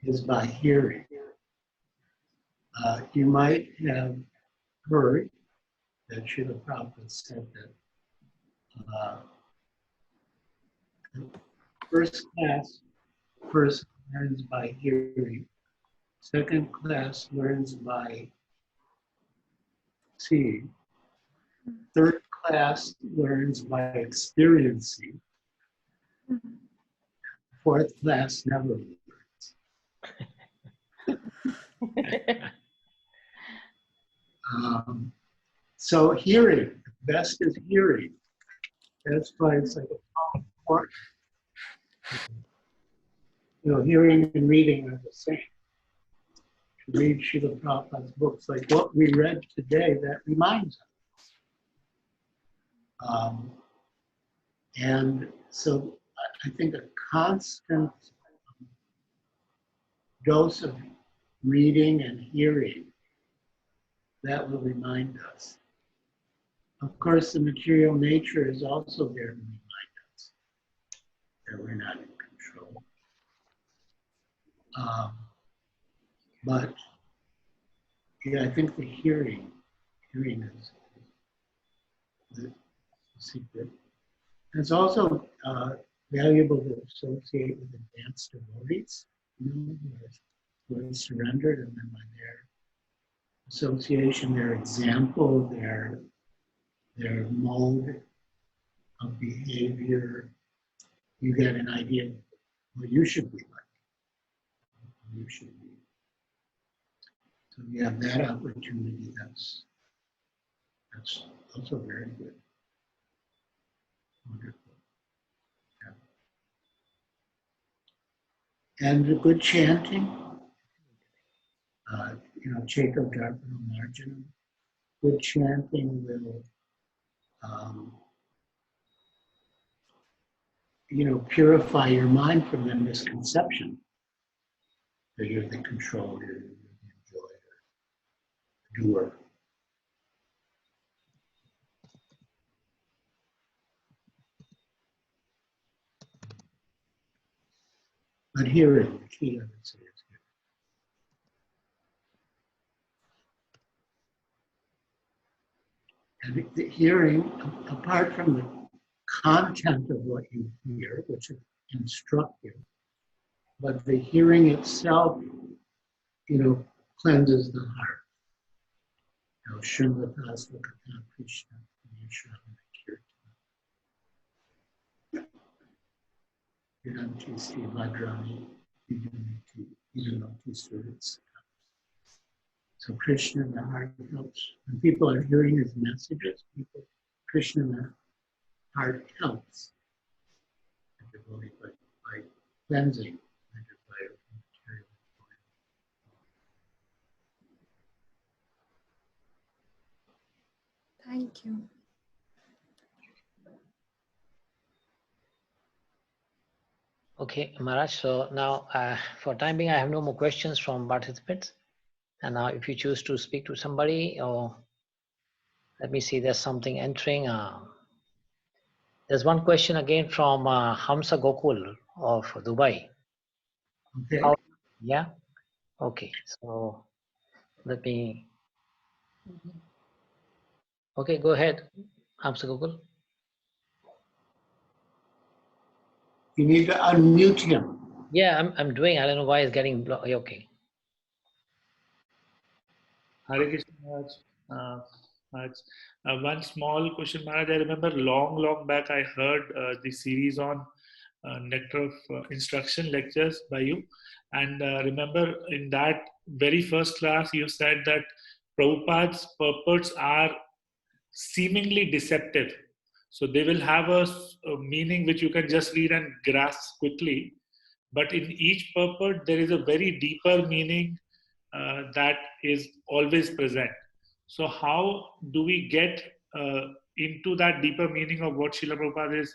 is by hearing. You might have heard that Srila Prabhupada said that first class learns by hearing, second class learns by seeing, third class learns by experiencing, fourth class never learns. So hearing, best is hearing. That's why it's like important. You know, hearing and reading are the same. To read Srila Prabhupada's books, like what we read today, that reminds us. And so I think a constant dose of reading and hearing, that will remind us. Of course, the material nature is also there to remind us that we're not in control. But yeah, I think the hearing is the secret. And it's also valuable to associate with advanced devotees, you know, who are surrendered, and then by their association, their example, their mode of behavior, you get an idea of what you should be like. You should be. So you have that opportunity. That's also very good. Wonderful. Yeah. And the good chanting, you know, Cheko Darpana Marjanam, good chanting will, you know, purify your mind from the misconception that you're the controller, you're the enjoyer, the doer. But hearing, the key, I would say, is hearing. And the hearing, apart from the content of what you hear, which is instructive, but the hearing itself, you know, cleanses the heart. You know, Shrimata Svakata Krishna, Viranti Sri Vadrani, Vidanti Sturits. So Krishna in the heart helps. When people are hearing his messages, Krishna in the heart helps. By cleansing the desire for material. Thank you. Okay, Maharaj. So now, for time being, I have no more questions from participants. And now, if you choose to speak to somebody, or let me see, there's something entering. There's one question again from Hamsa Gokul, of Dubai. Okay. How, yeah? Okay, so let me. Okay, go ahead, Google. You need to unmute him. Yeah, I'm doing. I don't know why it's getting blocked. Okay. Hare Krishna Maharaj. Maharaj. One small question, Maharaj. I remember long back I heard the series on Nectar of Instruction lectures by you. And remember in that very first class, you said that Prabhupada's purports are seemingly deceptive. So they will have a meaning which you can just read and grasp quickly. But in each purport, there is a very deeper meaning that is always present. So how do we get into that deeper meaning of what Srila Prabhupada is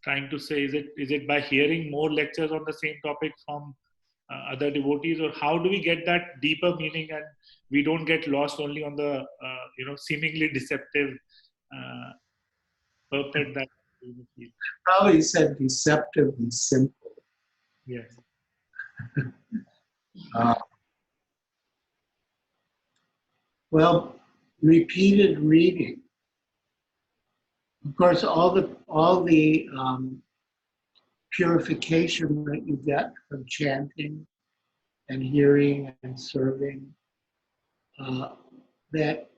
trying to say? Is it by hearing more lectures on the same topic from other devotees, or how do we get that deeper meaning and we don't get lost only on the seemingly deceptive purport that we feel? Probably said deceptively simple. Yes. Well, repeated reading. Of course, all the purification that you get from chanting and hearing and serving, that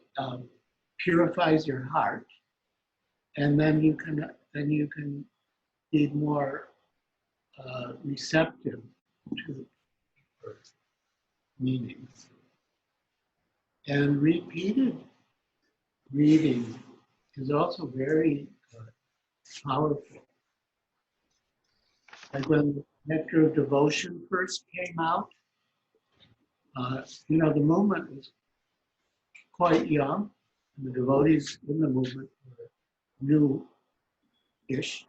purifies your heart, and then you can be more receptive to meanings. And repeated reading is also very powerful. Like when Nectar of Devotion first came out, the movement was quite young, and the devotees in the movement were new-ish.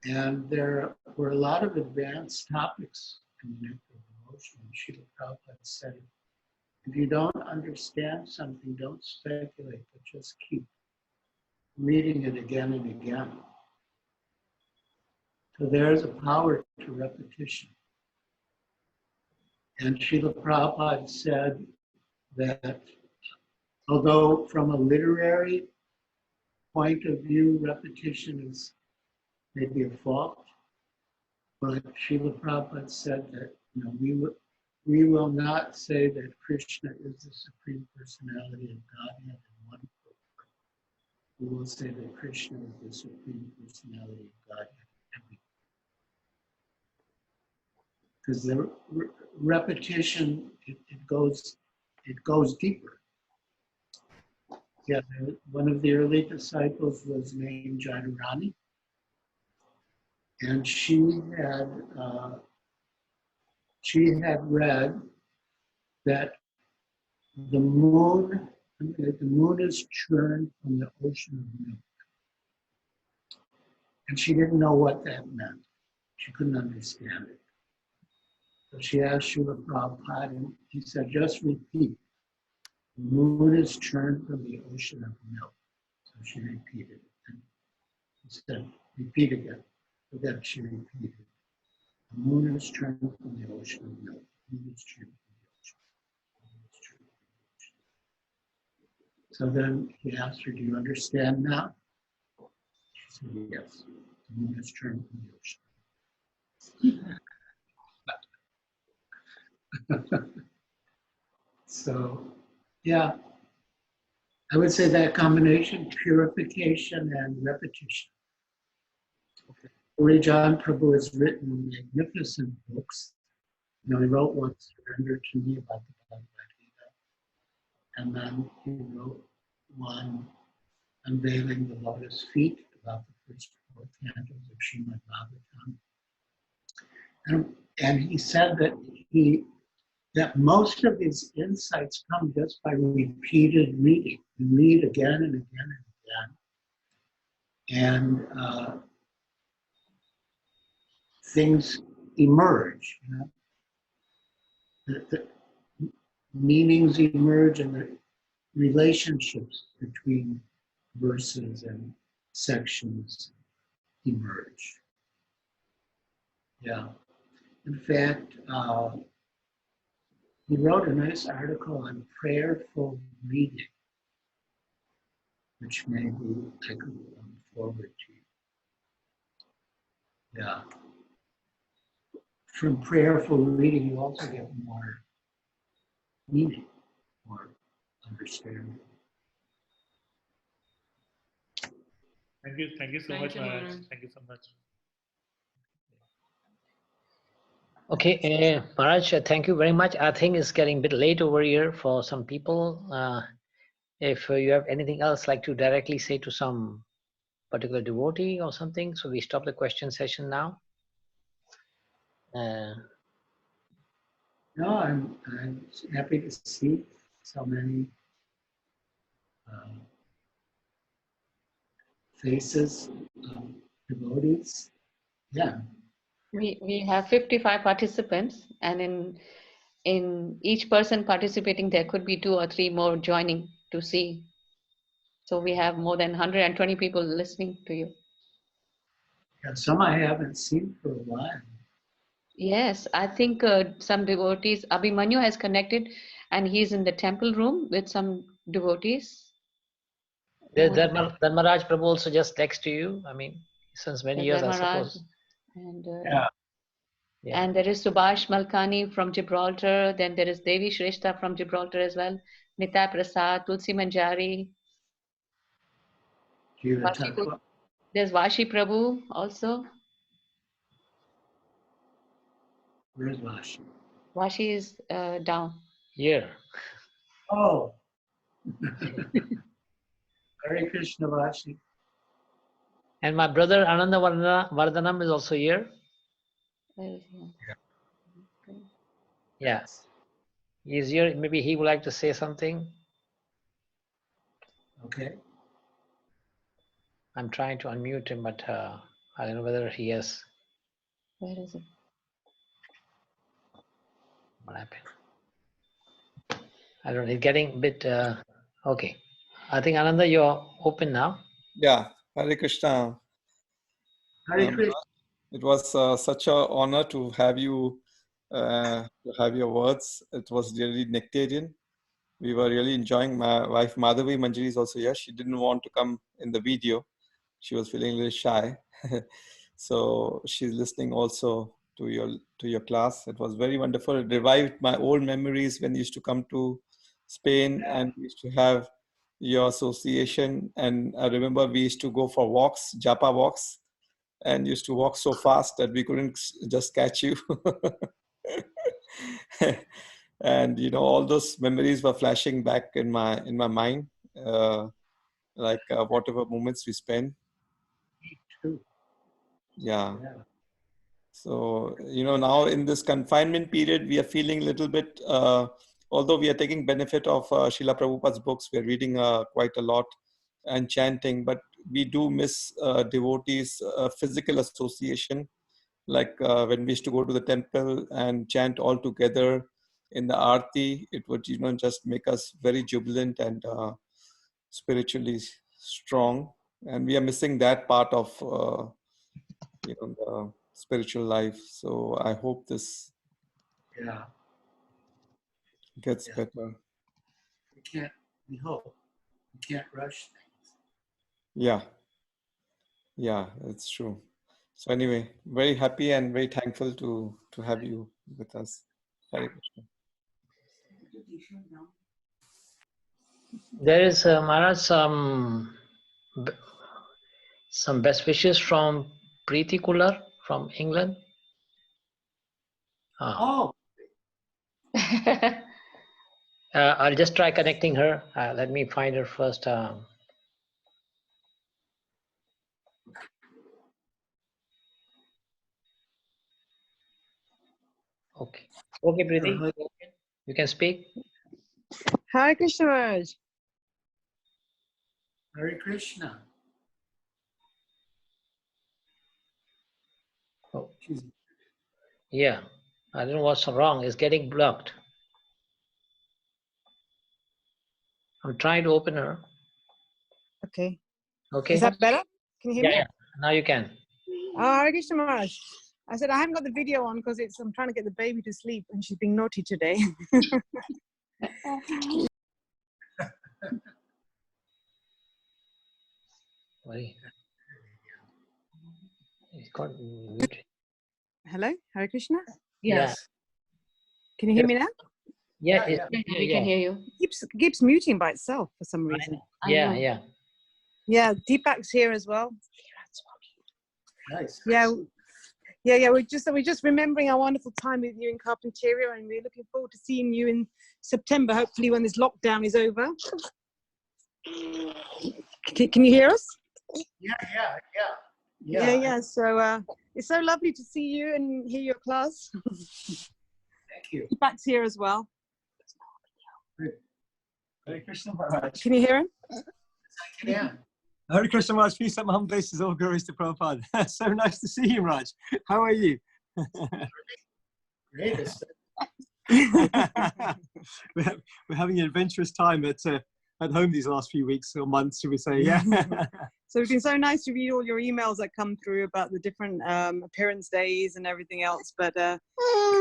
And there were a lot of advanced topics in the Nectar of Devotion. And Srila Prabhupada said, if you don't understand something, don't speculate, but just keep reading it again and again. So there's a power to repetition. And Srila Prabhupada said that although from a literary point of view, repetition is maybe a fault, but Srila Prabhupada said that we will not say that Krishna is the Supreme Personality of Godhead in one purport. We will say that Krishna is the Supreme Personality of Godhead in every purport. Because the repetition, it goes deeper. Yeah, one of the early disciples was named Jadurani, and she had read that the moon is churned from the ocean of milk, and she didn't know what that meant. She couldn't understand it. So she asked Srila Prabhupada, and he said, just repeat. The moon is churned from the ocean of milk. So she repeated it. And he said, repeat again. So then she repeated. The moon is churned from the ocean of milk. The moon is churned from the ocean. The moon is churned from the ocean. So then he asked her, do you understand now? She said, yes. The moon is churned from the ocean. So, yeah. I would say that combination, purification and repetition. Giriraj Prabhu has written magnificent books. He wrote one, Surrender to Me, about the Bhagavad Gita. And then he wrote one, Unveiling the Lotus Feet, about the first 4 cantos of Srimad Bhagavatam. And he said that most of his insights come just by repeated reading. You read again and again and again. And things emerge. The meanings emerge and the relationships between verses and sections emerge. Yeah. In fact, he wrote a nice article on prayerful reading, which maybe I could forward to you. Yeah. From prayerful reading, you also get more meaning, more understanding. Thank you so much, Maharaj. Thank you so much. Okay, Maharaj, thank you very much. I think it's getting a bit late over here for some people. If you have anything else like to directly say to some particular devotee or something, so we stop the question session now. No, I'm happy to see so many faces of devotees. Yeah. We have 55 participants, and in each person participating, there could be 2 or 3 more joining to see. So we have more than 120 people listening to you. Yeah, some I haven't seen for a while. Yes, I think some devotees, Abhimanyu has connected, and he's in the temple room with some devotees. There's Dharmaraj Prabhu also just next to you. I mean, since many years, I Dharmaraj, suppose. and Yeah. and there is Subhash Malkani from Gibraltar. Then there is Devi Shrestha from Gibraltar as well. Nita Prasad, Tulsi Manjari. There's Vashi Prabhu also. Where's Vashi? Vashi is down. Here. Oh. Hare Krishna, Vashi. And my brother Ananda Vardhanam is also here. Yeah. He's here. Maybe he would like to say something. Okay. I'm trying to unmute him, but I don't know whether he has. Where is it? What happened? I don't know. He's getting a bit. Okay. I think Ananda, you're open now. Yeah. Hare Krishna. Hare Krishna. It was such an honor to have you, to have your words. It was really nectarian. We were really enjoying. My wife Madhavi Manjari is also here. She didn't want to come in the video. She was feeling a little shy. So she's listening also to your class. It was very wonderful. It revived my old memories when I used to come to Spain and we used to have your association. And I remember we used to go for walks, japa walks, and used to walk so fast that we couldn't just catch you. And all those memories were flashing back in my mind, whatever moments we spent. Yeah. So now in this confinement period, we are feeling a little bit. Although we are taking benefit of Srila Prabhupada's books, we are reading quite a lot and chanting, but we do miss devotees' physical association. Like when we used to go to the temple and chant all together in the arti, it would just make us very jubilant and spiritually strong. And we are missing that part of the spiritual life. So I hope this gets better. We hope. We can't rush things. Yeah, it's true. So anyway, very happy and very thankful to have you with us. Hare Krishna. There is Maharaj some best wishes from Preeti Kular from England. Oh. I'll just try connecting her. Let me find her first. Okay. Okay, Preeti. You can speak. Hare Krishna Maharaj. Hare Krishna. Oh. Yeah. I don't know what's wrong. It's getting blocked. I'm trying to open her. Okay. Okay. Is that better? Can you hear me? Yeah. Now you can. Hare Krishna Maharaj. I said I haven't got the video on because I'm trying to get the baby to sleep and she's being naughty today. Why? It's got mute. Hello, Hare Krishna. Yes. Can you hear me now? Yeah, We can hear you. It keeps muting by itself for some reason. Yeah. Yeah, Deepak's here as well. Nice. Yeah. We're just remembering our wonderful time with you in Carpinteria, and we're looking forward to seeing you in September, hopefully when this lockdown is over. Can you hear us? Yeah. So it's so lovely to see you and hear your class. Thank you. Deepak's here as well. Hare Krishna Maharaj. Can you hear him? Yeah. Hare Krishna Maharaj, peace and humble blessings, all glories to Prabhupada. So nice to see you, Raj. How are you? Great. We're having an adventurous time at home these last few weeks or months, should we say? Yeah. So it's been so nice to read all your emails that come through about the different appearance days and everything else. But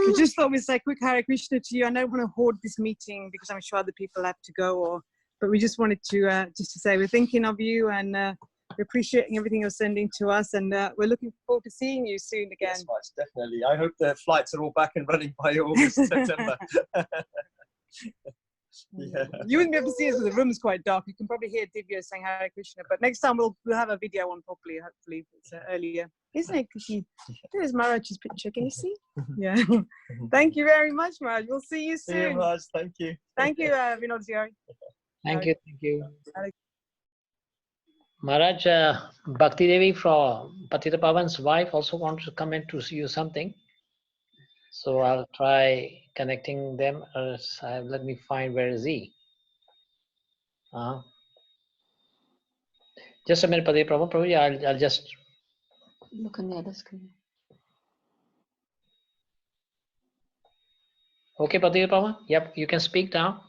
we just thought we'd say quick Hare Krishna to you. I don't want to hoard this meeting because I'm sure other people have to go, but we just wanted to say we're thinking of you and we're appreciating everything you're sending to us, and we're looking forward to seeing you soon again. Yes, Raj, definitely. I hope the flights are all back and running by August, September. Yeah. You wouldn't be able to see us because the room's quite dark. You can probably hear Divya saying Hare Krishna, but next time we'll have a video on properly, hopefully. It's earlier. Isn't it, Krishna? There's Maharaj's picture. Can you see? Yeah. Thank you very much, Maharaj. We'll see you soon. See you, Raj. Thank you. Thank you, Vinod Ziyari. Thank you. Maharaj, Bhakti Devi from Patita Pavan's wife also wants to come in to see you something. So I'll try connecting them. Let me find where is he. Just a minute, Patita Prabhu. Yeah, I'll just look on the other screen. Okay, Patita Prabhu. Yep, you can speak now.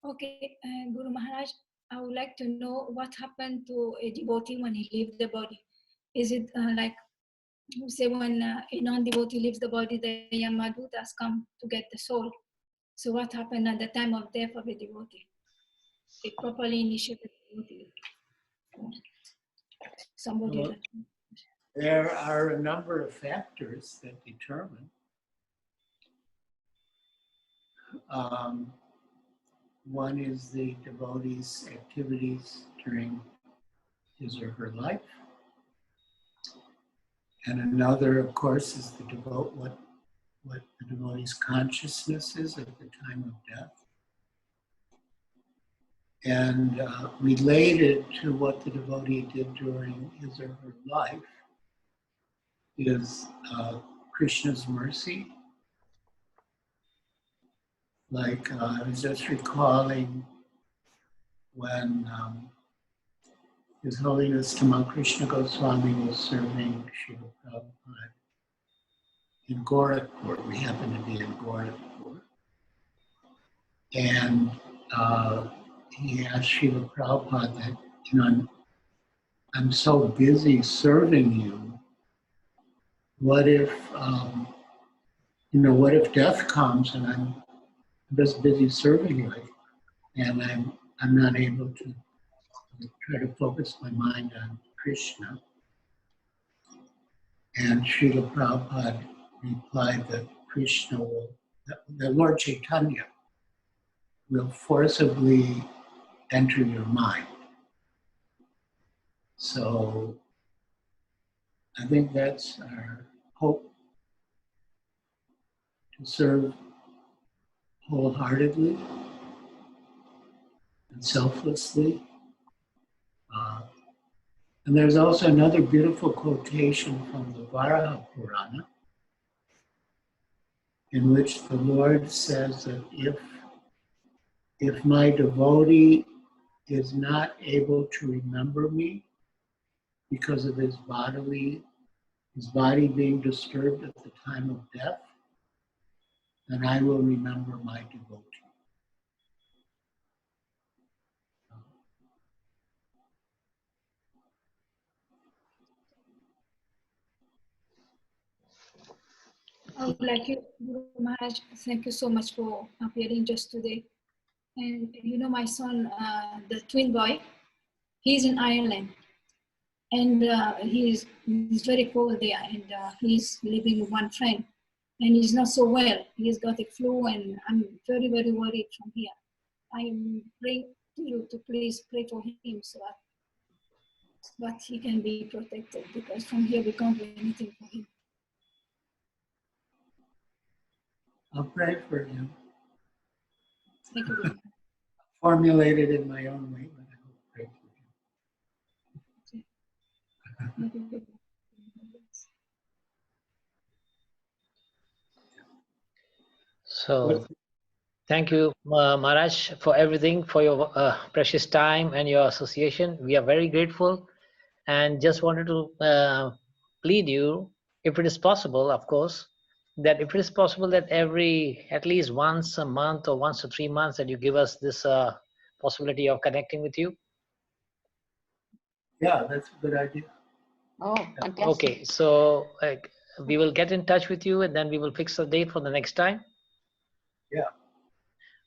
Okay, Guru Maharaj, I would like to know what happened to a devotee when he leaves the body. Is it like, say, when a non-devotee leaves the body, the Yamadutas come to get the soul. So what happened at the time of death of a devotee? A properly initiated devotee. Somebody Well, there are a number of factors that determine. One is the devotee's activities during his or her life. And another, of course, is what the devotee's consciousness is at the time of death. And related to what the devotee did during his or her life is Krishna's mercy. Like I was just recalling when His Holiness Tamal Krishna Goswami was serving Srila Prabhupada in Gorakhpur. We happened to be in Gorakhpur. And he asked Srila Prabhupada that, I'm so busy serving you. What if, what if death comes and I'm just busy serving you, and I'm not able to try to focus my mind on Krishna? And Srila Prabhupada replied that the Lord Chaitanya will forcibly enter your mind. So I think that's our hope, to serve wholeheartedly and selflessly. And there's also another beautiful quotation from the Varaha Purana, in which the Lord says that if my devotee is not able to remember me because of his body being disturbed at the time of death, then I will remember my devotee. I would like you, Guru Maharaj, thank you so much for appearing just today. And you know, my son, the twin boy, he's in Ireland, and he's very cold there, and he's living with one friend, and he's not so well. He's got a flu, and I'm very, very worried from here. I bring to you to please pray for him so that he can be protected, because from here we can't do anything for him. I'll pray for him. Thank you. Formulated in my own way, but I will pray for him. So, thank you, Maharaj, for everything, for your precious time and your association. We are very grateful, and just wanted to plead you, if it is possible, of course, that if it is possible that at least once a month or once to 3 months that you give us this possibility of connecting with you. Yeah, that's a good idea. Oh, fantastic. Okay, so we will get in touch with you, and then we will fix a date for the next time. Yeah.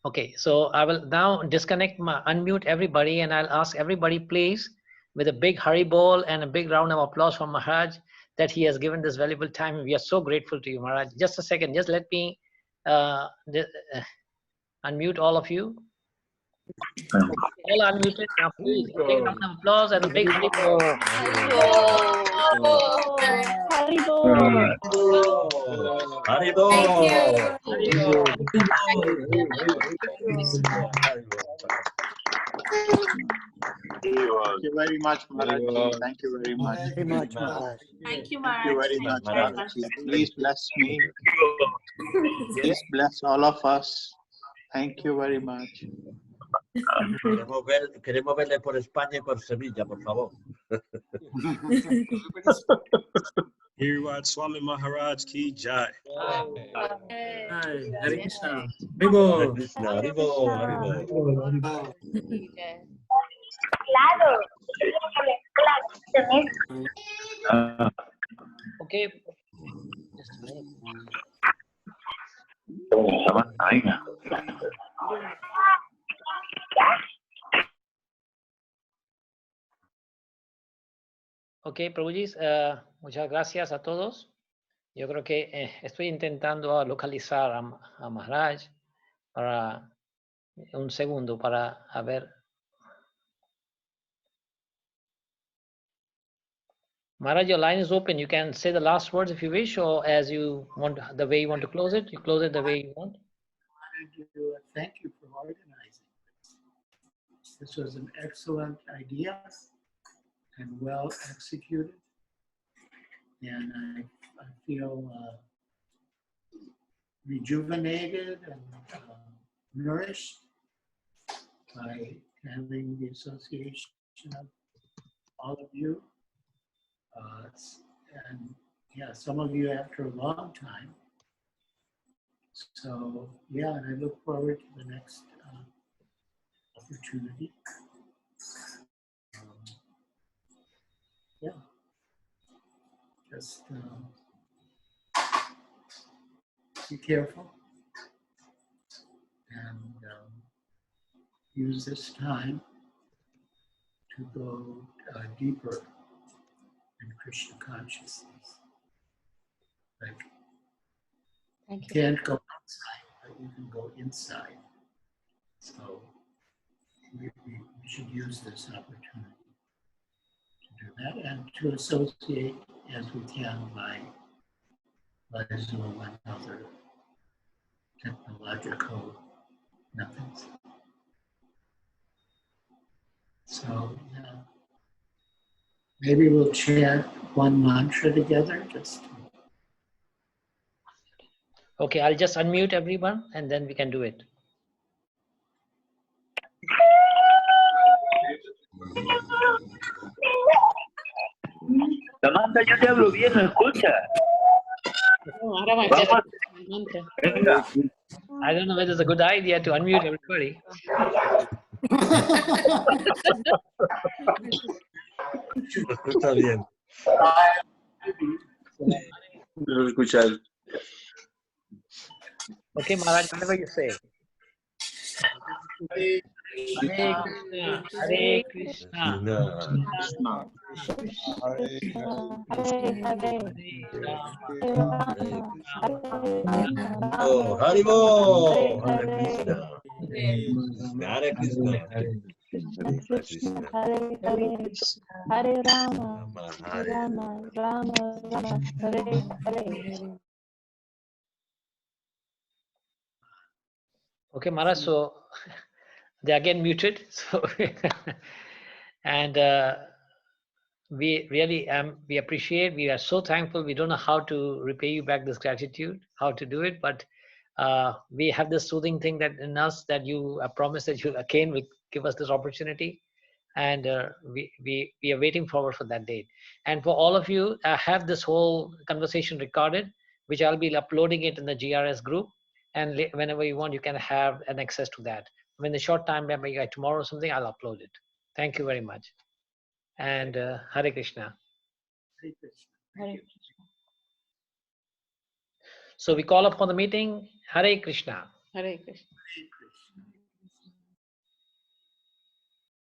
Okay, so I will now unmute everybody, and I'll ask everybody, please, with a big Haribol and a big round of applause for Maharaj, that he has given this valuable time. We are so grateful to you, Maharaj. Just a second, just let me unmute all of you. All unmuted now, please. A big round of applause and a big Haribol. Thank you very much, Maharaj. Thank you very much. Very much, Maharaj. Thank you very much, Maharaj. Please bless me. Please bless all of us. Thank you very much. Queremos verle por España y por Sevilla, por favor. Giriraj Swami Maharaj ki jai. Hare Krishna. Hare Krishna, Haribo. Okay. Ok, Prabhuji, muchas gracias a todos. Yo creo que estoy intentando localizar a Maharaj para un segundo, para ver. Maharaj, your line is open. You can say the last words if you wish, or as you want, the way you want to close it. You close it the way you want. Thank you for organizing this. This was an excellent idea and well executed. And I feel rejuvenated and nourished by having the association of all of you. And yeah, some of you after a long time. So yeah, and I look forward to the next opportunity. Yeah, just be careful and use this time to go deeper in Krishna consciousness. Like, Thank you can't go outside, but you can go inside. So we should use this opportunity to do that and to associate as we can by Zoom and other technological methods. So yeah, maybe we'll chant one mantra together. Just Okay, I'll just unmute everyone, and then we can do it. Samantha, yo te hablo bien, ¿me escucha? Venga. I don't know whether it's a good idea to unmute everybody. Escucha bien. No lo escuchas. Okay, Maharaj, whatever you say. Hare Hare Krishna, Hare Krishna, Krishna. Oh, Haribo, Hare Krishna. Hare Krishna. Hare Krishna. Hare Rama, Rama, Hare Hare. Rama, Rama Rama, Hare Hare. Okay, Maharaj, so they again muted. So and we really we appreciate, we are so thankful. We don't know how to repay you back this gratitude, how to do it, but we have this soothing thing that in us that you promised that you again will give us this opportunity, and we are waiting forward for that date. And for all of you, I have this whole conversation recorded, which I'll be uploading it in the GRS group, and whenever you want, you can have an access to that. When the short time, maybe like tomorrow or something, I'll upload it. Thank you very much. And Hare Krishna. Hare Krishna. Hare Krishna. So we call upon the meeting. Hare Krishna. Hare Krishna.